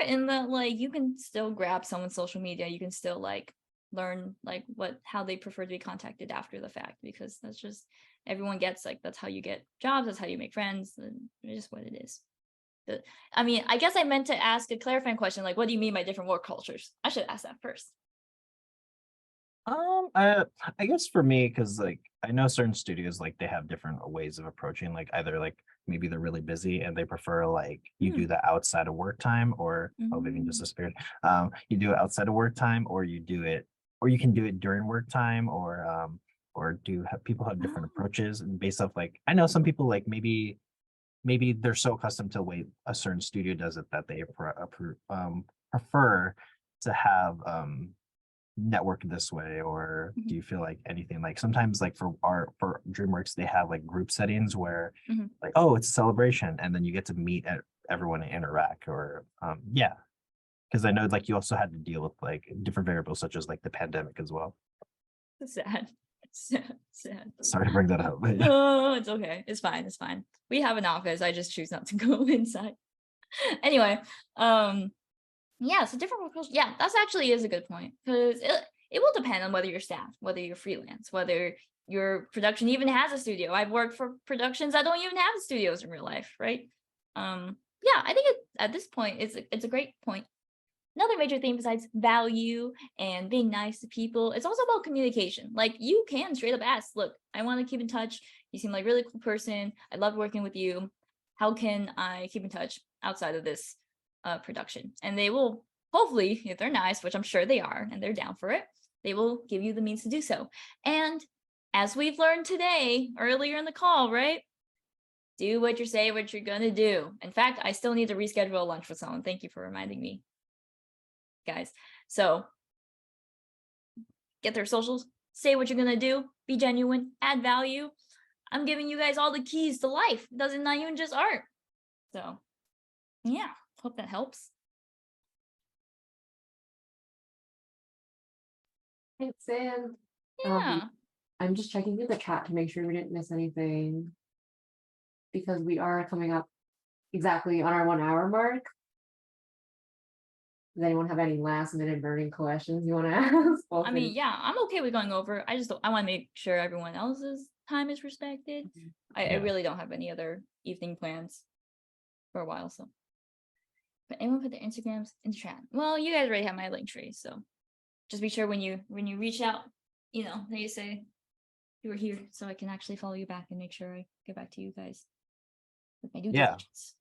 B: in that like you can still grab someone's social media, you can still like learn like how they prefer to be contacted after the fact, because that's just everyone gets like that's how you get jobs, that's how you make friends, and it's just what it is. I mean, I guess I meant to ask a clarifying question, like what do you mean by different work cultures? I should ask that first.
A: I guess for me, because like I know certain studios like they have different ways of approaching, like either like maybe they're really busy and they prefer like you do that outside of work time, or oh, Vivian just disappeared. You do it outside of work time, or you can do it during work time, or do have people have different approaches, and based off like I know some people like maybe they're so accustomed to the way a certain studio does it that they prefer to have network this way, or do you feel like anything like sometimes like for DreamWorks they have like group settings where like, oh, it's a celebration and then you get to meet everyone and interact, or yeah, because I know like you also had to deal with like different variables such as like the pandemic as well.
B: Sad.
A: Sorry to bring that up, but yeah.
B: Oh, it's okay, it's fine, we have an office, I just choose not to go inside. Anyway, yeah, so different work cultures. Yeah, that's actually is a good point, because it will depend on whether you're staff, whether you're freelance, whether your production even has a studio. I've worked for productions that don't even have studios in real life, right? Yeah, I think at this point it's a great point. Another major theme besides value and being nice to people, it's also about communication. Like you can straight up ask, look, I want to keep in touch. You seem like a really cool person. I love working with you. How can I keep in touch outside of this production? And they will, hopefully, if they're nice, which I'm sure they are, and they're down for it, they will give you the means to do so. And as we've learned today, earlier in the call, right? Do what you say, what you're gonna do. In fact, I still need to reschedule a lunch with someone. Thank you for reminding me, guys. So get their socials, say what you're gonna do, be genuine, add value. I'm giving you guys all the keys to life. It doesn't not even just art. So yeah, hope that helps.
D: Thanks, Sam.
B: Yeah.
D: I'm just checking through the chat to make sure we didn't miss anything, because we are coming up exactly on our 1 hour mark. Does anyone have any last minute burning questions you want to ask?
B: I mean, yeah, I'm okay with going over. I want to make sure everyone else's time is respected. I really don't have any other evening plans for a while, so. But anyone put their Instagrams in the chat? Well, you guys already have my link tree, so just be sure when you reach out, that you say you were here, so I can actually follow you back and make sure I get back to you guys with my due diligence.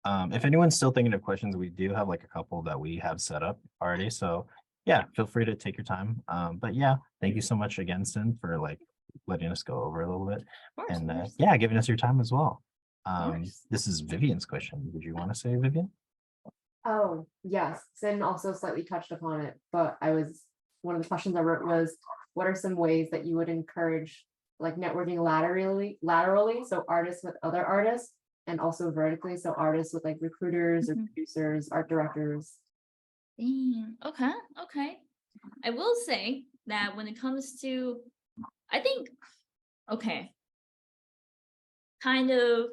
A: If anyone's still thinking of questions, we do have like a couple that we have set up already. So yeah, feel free to take your time. But yeah, thank you so much again, Sin, for like letting us go over a little bit. And yeah, giving us your time as well. This is Vivian's question. Would you want to say, Vivian?
D: Oh, yes. Sin also slightly touched upon it, but one of the questions I wrote was, what are some ways that you would encourage like networking laterally, so artists with other artists, and also vertically, so artists with like recruiters or producers, art directors?
B: Okay. I will say that when it comes to, I think, kind of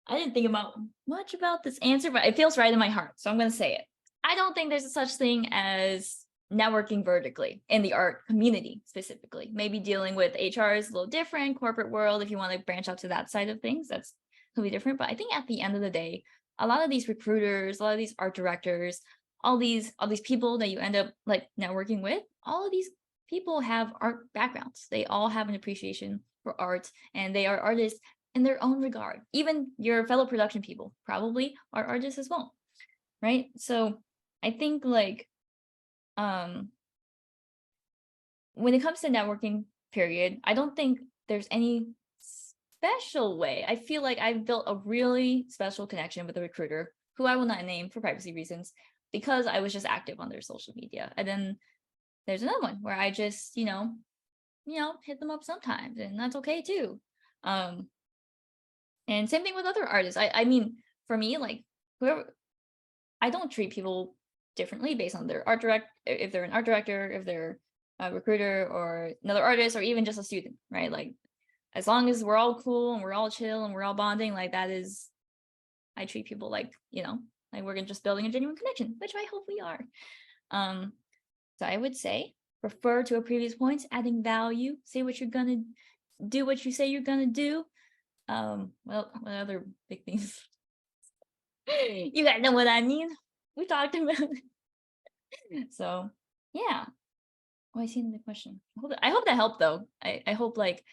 B: I didn't think about much about this answer, but it feels right in my heart, so I'm going to say it. I don't think there's a such thing as networking vertically in the art community specifically. Maybe dealing with HR is a little different, corporate world, if you want to branch out to that side of things, that's completely different. But I think at the end of the day, a lot of these recruiters, a lot of these art directors, all these people that you end up like networking with, all of these people have art backgrounds. They all have an appreciation for art, and they are artists in their own regard. Even your fellow production people probably are artists as well, right? So I think like when it comes to networking period, I don't think there's any special way. I feel like I've built a really special connection with a recruiter who I will not name for privacy reasons because I was just active on their social media. And then there's another one where I just, hit them up sometimes, and that's okay too. And same thing with other artists. I mean, for me, like whoever, I don't treat people differently based on their art direct, if they're an art director, if they're a recruiter or another artist, or even just a student, right? Like as long as we're all cool and we're all chill and we're all bonding, like that is, I treat people like, like we're just building a genuine connection, which I hope we are. So I would say refer to a previous point, adding value, say what you're gonna do, what you say you're gonna do. Well, what other big things? You guys know what I mean. We talked about it. So yeah. Oh, I see the question. I hope that helped though. I hope like,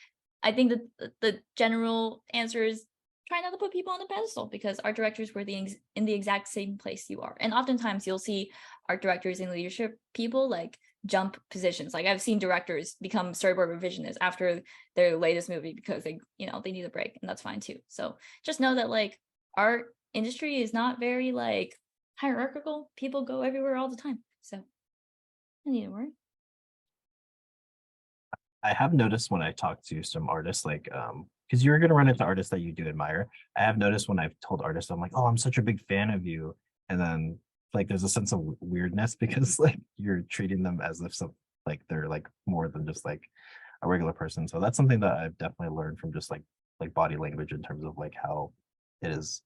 B: I think that the general answer is try not to put people on the pedestal, because art directors were in the exact same place you are. And oftentimes you'll see art directors and leadership people like jump positions. Like I've seen directors become storyboard revisionists after their latest movie because they need a break, and that's fine too. So just know that like art industry is not very like hierarchical. People go everywhere all the time. So I need a word.
A: I have noticed when I talk to some artists, like, because you're going to run into artists that you do admire. I have noticed when I've told artists, I'm like, oh, I'm such a big fan of you. And then like, there's a sense of weirdness because like you're treating them as if like they're like more than just like a regular person. So that's something that I've definitely learned from just like body language in terms of like how it is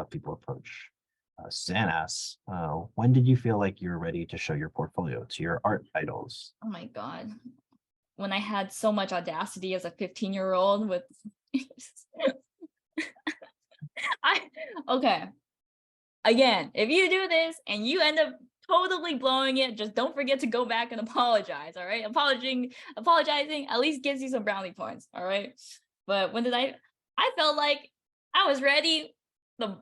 A: people approach. Suzanne asks, when did you feel like you're ready to show your portfolio to your art idols?
B: Oh my God. When I had so much audacity as a 15-year-old with okay. Again, if you do this and you end up totally blowing it, just don't forget to go back and apologize. All right. Apologizing at least gives you some brownie points. All right. But when did I felt like I was ready the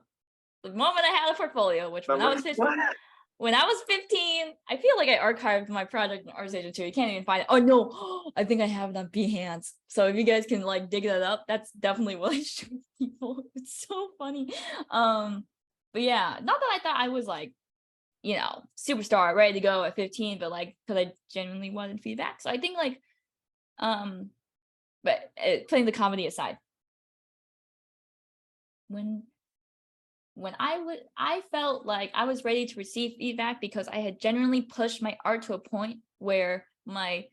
B: moment I had a portfolio, which when I was 15. When I was 15, I feel like I archived my project in Art Station 2. You can't even find it. Oh no, I think I have it on Behance. So if you guys can like dig that up, that's definitely what I show people. It's so funny. But yeah, not that I thought I was like, superstar ready to go at 15, but like because I genuinely wanted feedback. So I think like, but putting the comedy aside, when I felt like I was ready to receive feedback because I had genuinely pushed my art to a point where my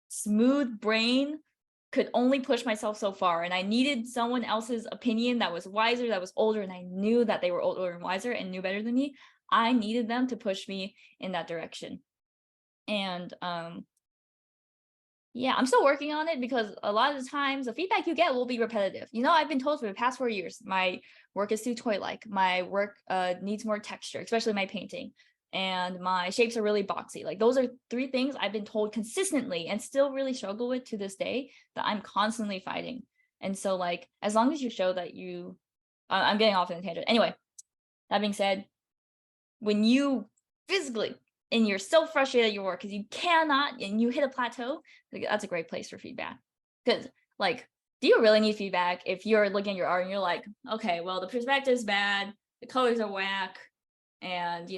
B: smooth brain could only push myself so far, and I needed someone else's opinion that was wiser, that was older, and I knew that they were older and wiser and knew better than me. I needed them to push me in that direction. And yeah, I'm still working on it because a lot of the times the feedback you get will be repetitive. I've been told for the past 4 years, my work is too toy-like. My work needs more texture, especially my painting. And my shapes are really boxy. Like those are 3 things I've been told consistently and still really struggle with to this day that I'm constantly fighting. And so like, as long as you show that I'm getting off on a tangent. Anyway, that being said, when you physically and you're so frustrated at your work because you cannot, and you hit a plateau, that's a great place for feedback. Because like, do you really need feedback if you're looking at your art and you're like, okay, well, the perspective is bad, the colors are whack, and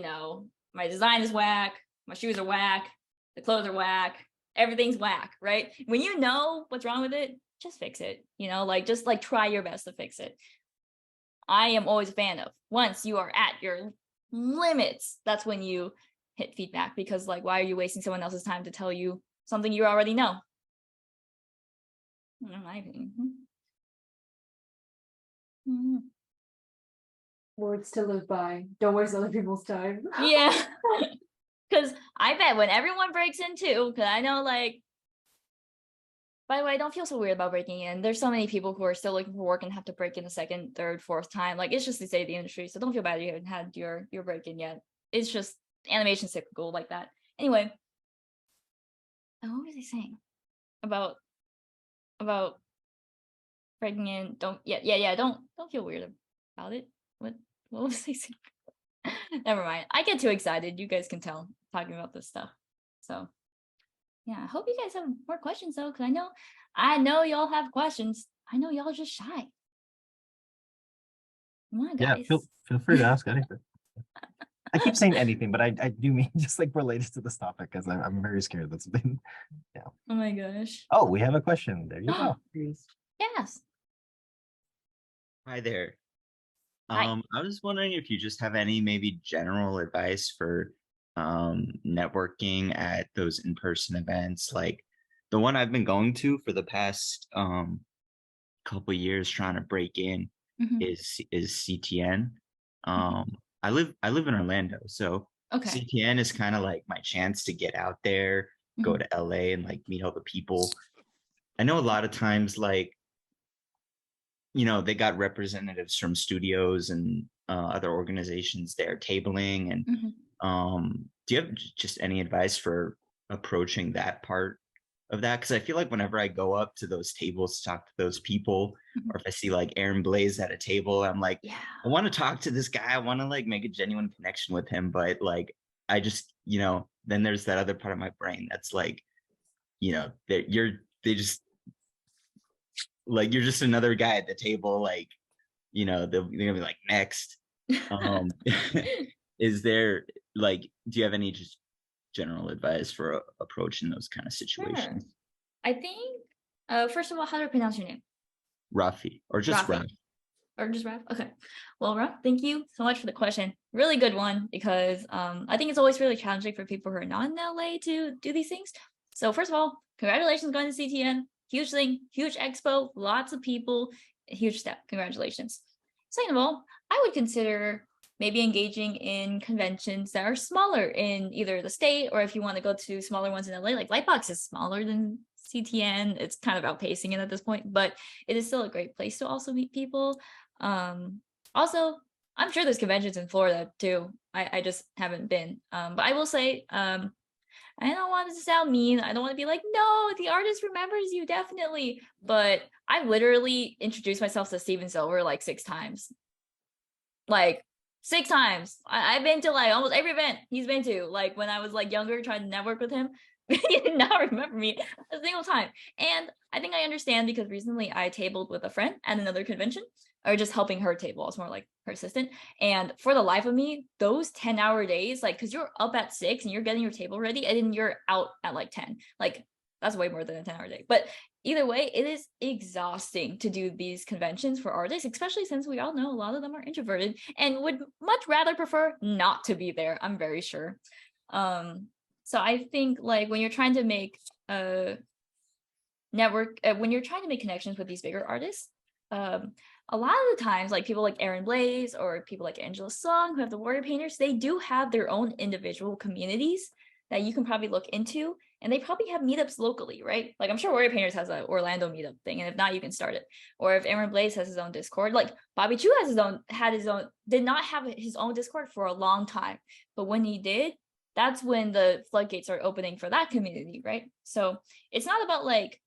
B: my design is whack, my shoes are whack, the clothes are whack, everything's whack, right? When you know what's wrong with it, just fix it. Just try your best to fix it. I am always a fan of once you are at your limits, that's when you hit feedback, because like, why are you wasting someone else's time to tell you something you already know? In my opinion.
D: Words to live by. Don't waste other people's time.
B: Yeah. Because I bet when everyone breaks in too, because I know like, by the way, don't feel so weird about breaking in. There's so many people who are still looking for work and have to break in a second, third, fourth time. Like it's just the state of the industry. So don't feel bad you haven't had your break in yet. It's just animation cyclical like that. Anyway, what was I saying about breaking in? Don't feel weird about it. What was I saying? Never mind. I get too excited. You guys can tell talking about this stuff. So yeah, I hope you guys have more questions though, because I know y'all have questions. I know y'all just shy. Come on,
A: Yeah,
B: guys.
A: feel free to ask anything. I keep saying anything, but I do mean just like related to this topic because I'm very scared that's been. Yeah.
B: Oh my gosh.
A: Oh, we have a question. There you go.
B: Yes.
F: Hi there.
B: Hi.
F: I was wondering if you just have any maybe general advice for networking at those in-person events, like the one I've been going to for the past couple years trying to break in
B: Mhm.
F: is CTN. I live in Orlando, so
B: Okay.
F: CTN is kind of like my chance to get out there, go to LA and like meet all the people. I know a lot of times like they got representatives from studios and other organizations there tabling. And do you have just any advice for approaching that part of that? Because I feel like whenever I go up to those tables to talk to those people, or if I see like Aaron Blaze at a table, I'm like,
B: Yeah.
F: I want to talk to this guy. I want to like make a genuine connection with him. But like, I just, then there's that other part of my brain that's like, they just like you're just another guy at the table, like they're gonna be like next. Is there like do you have any just general advice for approaching those kind of situations?
B: Sure. I think first of all, how do I pronounce your name?
F: Rafi, or just
B: Rafi.
F: Raf.
B: Or just Raf? Okay. Well, Raf, thank you so much for the question. Really good one, because I think it's always really challenging for people who are not in LA to do these things. So first of all, congratulations going to CTN. Huge thing, huge expo, lots of people, huge step. Congratulations. Second of all, I would consider maybe engaging in conventions that are smaller in either the state, or if you want to go to smaller ones in LA, like Lightbox is smaller than CTN. It's kind of outpacing it at this point, but it is still a great place to also meet people. Also, I'm sure there's conventions in Florida too. I just haven't been. But I will say, I don't want it to sound mean. I don't want to be like, no, the artist remembers you, definitely. But I've literally introduced myself to Steven Silver like 6 times. Like 6 times. I've been to like almost every event he's been to. Like when I was like younger, trying to network with him, he did not remember me a single time. And I think I understand, because recently I tabled with a friend at another convention, or just helping her table. I was more like her assistant. And for the life of me, those 10-hour days, like, because you're up at 6 and you're getting your table ready, and then you're out at like 10. Like, that's way more than a 10-hour day. But either way, it is exhausting to do these conventions for artists, especially since we all know a lot of them are introverted and would much rather prefer not to be there, I'm very sure. So I think like when you're trying to make a network, when you're trying to make connections with these bigger artists, a lot of the times, like people like Aaron Blaze or people like Angela Song, who have the warrior painters, they do have their own individual communities that you can probably look into, and they probably have meetups locally, right? Like I'm sure Warrior Painters has an Orlando meetup thing, and if not, you can start it. Or if Aaron Blaze has his own Discord, like Bobby Chu did not have his own Discord for a long time, but when he did, that's when the floodgates are opening for that community, right? So it's not about like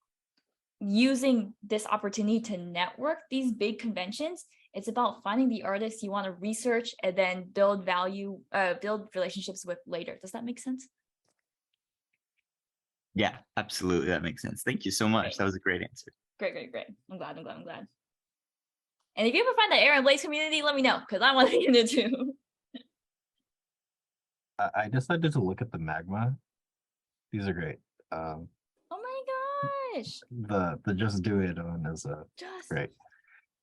B: using this opportunity to network these big conventions. It's about finding the artists you want to research and then build relationships with later. Does that make sense?
F: Yeah, absolutely, that makes sense. Thank you so much.
B: Great.
F: That was a great answer.
B: Great. I'm glad. And if you ever find the Aaron Blaze community, let me know, because I want to get in it too.
A: I decided to look at the magma. These are great.
B: Oh my gosh.
A: The Just Do It one is great.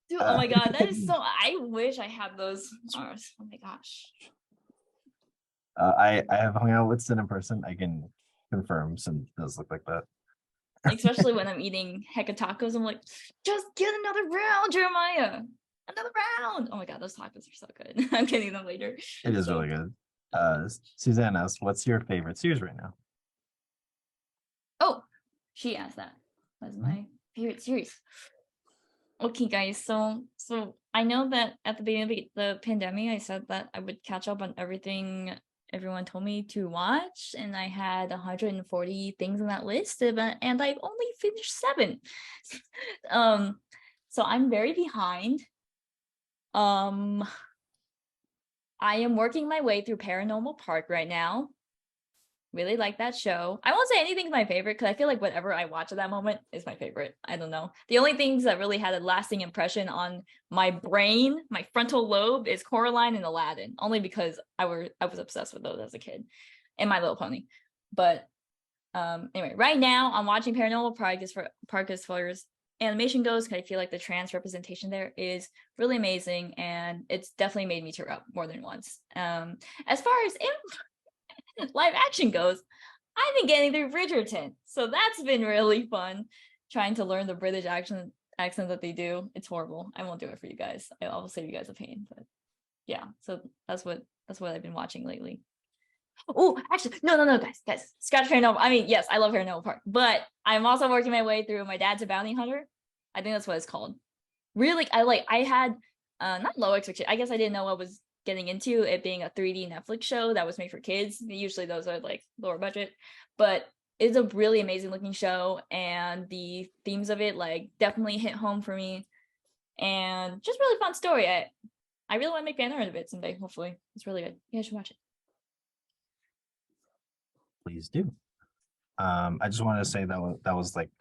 B: Dude, oh my god, that is so. I wish I had those. Oh my gosh.
A: I have hung out with Sin in person. I can confirm Sin does look like that.
B: Especially when I'm eating hecka tacos, I'm like, just get another round, Jeremiah. another round. Oh my god, those tacos are so good. I'm getting them later.
A: It is
B: So-
A: really good. Suzanne asks, what's your favorite series right now?
B: Oh, she asked that. That's my favorite series. Okay, guys. So I know that at the beginning of the pandemic, I said that I would catch up on everything everyone told me to watch, and I had 140 things on that list, and I've only finished 7. So I'm very behind. I am working my way through Paranormal Park right now. Really like that show. I won't say anything's my favorite because I feel like whatever I watch at that moment is my favorite. I don't know. The only things that really had a lasting impression on my brain, my frontal lobe, is Coraline and Aladdin. Only because I was obsessed with those as a kid, and My Little Pony. But anyway, right now I'm watching Paranormal Park as far as animation goes, because I feel like the trans representation there is really amazing, and it's definitely made me tear up more than once. As far as live action goes, I've been getting through Bridgerton, so that's been really fun. Trying to learn the British accent that they do. It's horrible. I won't do it for you guys. I'll save you guys a pain. But yeah, so that's what I've been watching lately. Oh, actually, no, guys. Scratch Paranormal. I mean, yes, I love Paranormal Park, but I'm also working my way through My Dad's a Bounty Hunter. I think that's what it's called. Really, I had not low expectations. I guess I didn't know what was getting into it being a 3D Netflix show that was made for kids. Usually those are like lower budget, but it's a really amazing looking show, and the themes of it like definitely hit home for me, and just really fun story. I really want to make fan art of it someday. Hopefully, it's really good. You guys should watch it.
A: Please do. I just wanted to say that was like,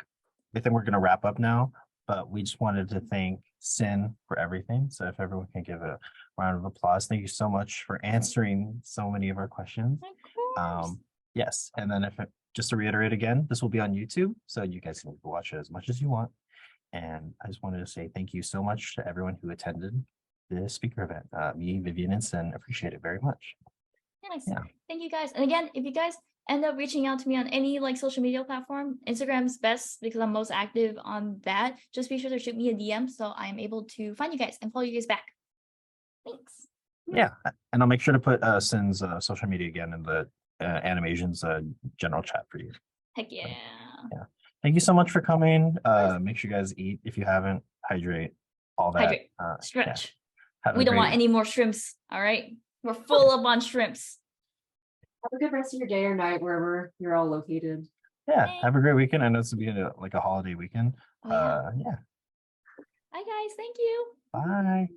A: I think we're gonna wrap up now, but we just wanted to thank Sin for everything. So if everyone can give a round of applause. Thank you so much for answering so many of our questions.
B: Of course.
A: Yes, and then just to reiterate again, this will be on YouTube, so you guys can watch it as much as you want. And I just wanted to say thank you so much to everyone who attended the speaker event. Me, Vivian, and Sin appreciate it very much.
B: Nice.
A: Yeah.
B: Thank you guys. And again, if you guys end up reaching out to me on any like social media platform, Instagram's best because I'm most active on that. Just be sure to shoot me a DM so I'm able to find you guys and follow you guys back. Thanks.
A: Yeah, and I'll make sure to put Sin's social media again in the animations general chat for you.
B: Heck yeah.
A: Yeah. Thank you so much for coming.
B: course.
A: Make sure you guys eat if you haven't, hydrate, all that.
B: Hydrate.
A: Yeah.
B: Stretch.
A: Have a
B: We don't want
A: great-
B: any more shrimps. All right. We're full up on shrimps.
D: Have a good rest of your day or night wherever you're all located.
A: Yeah, have a great weekend. I know it's being like a holiday weekend.
B: Oh, yeah.
A: Yeah.
B: Bye guys. Thank you.
A: Bye.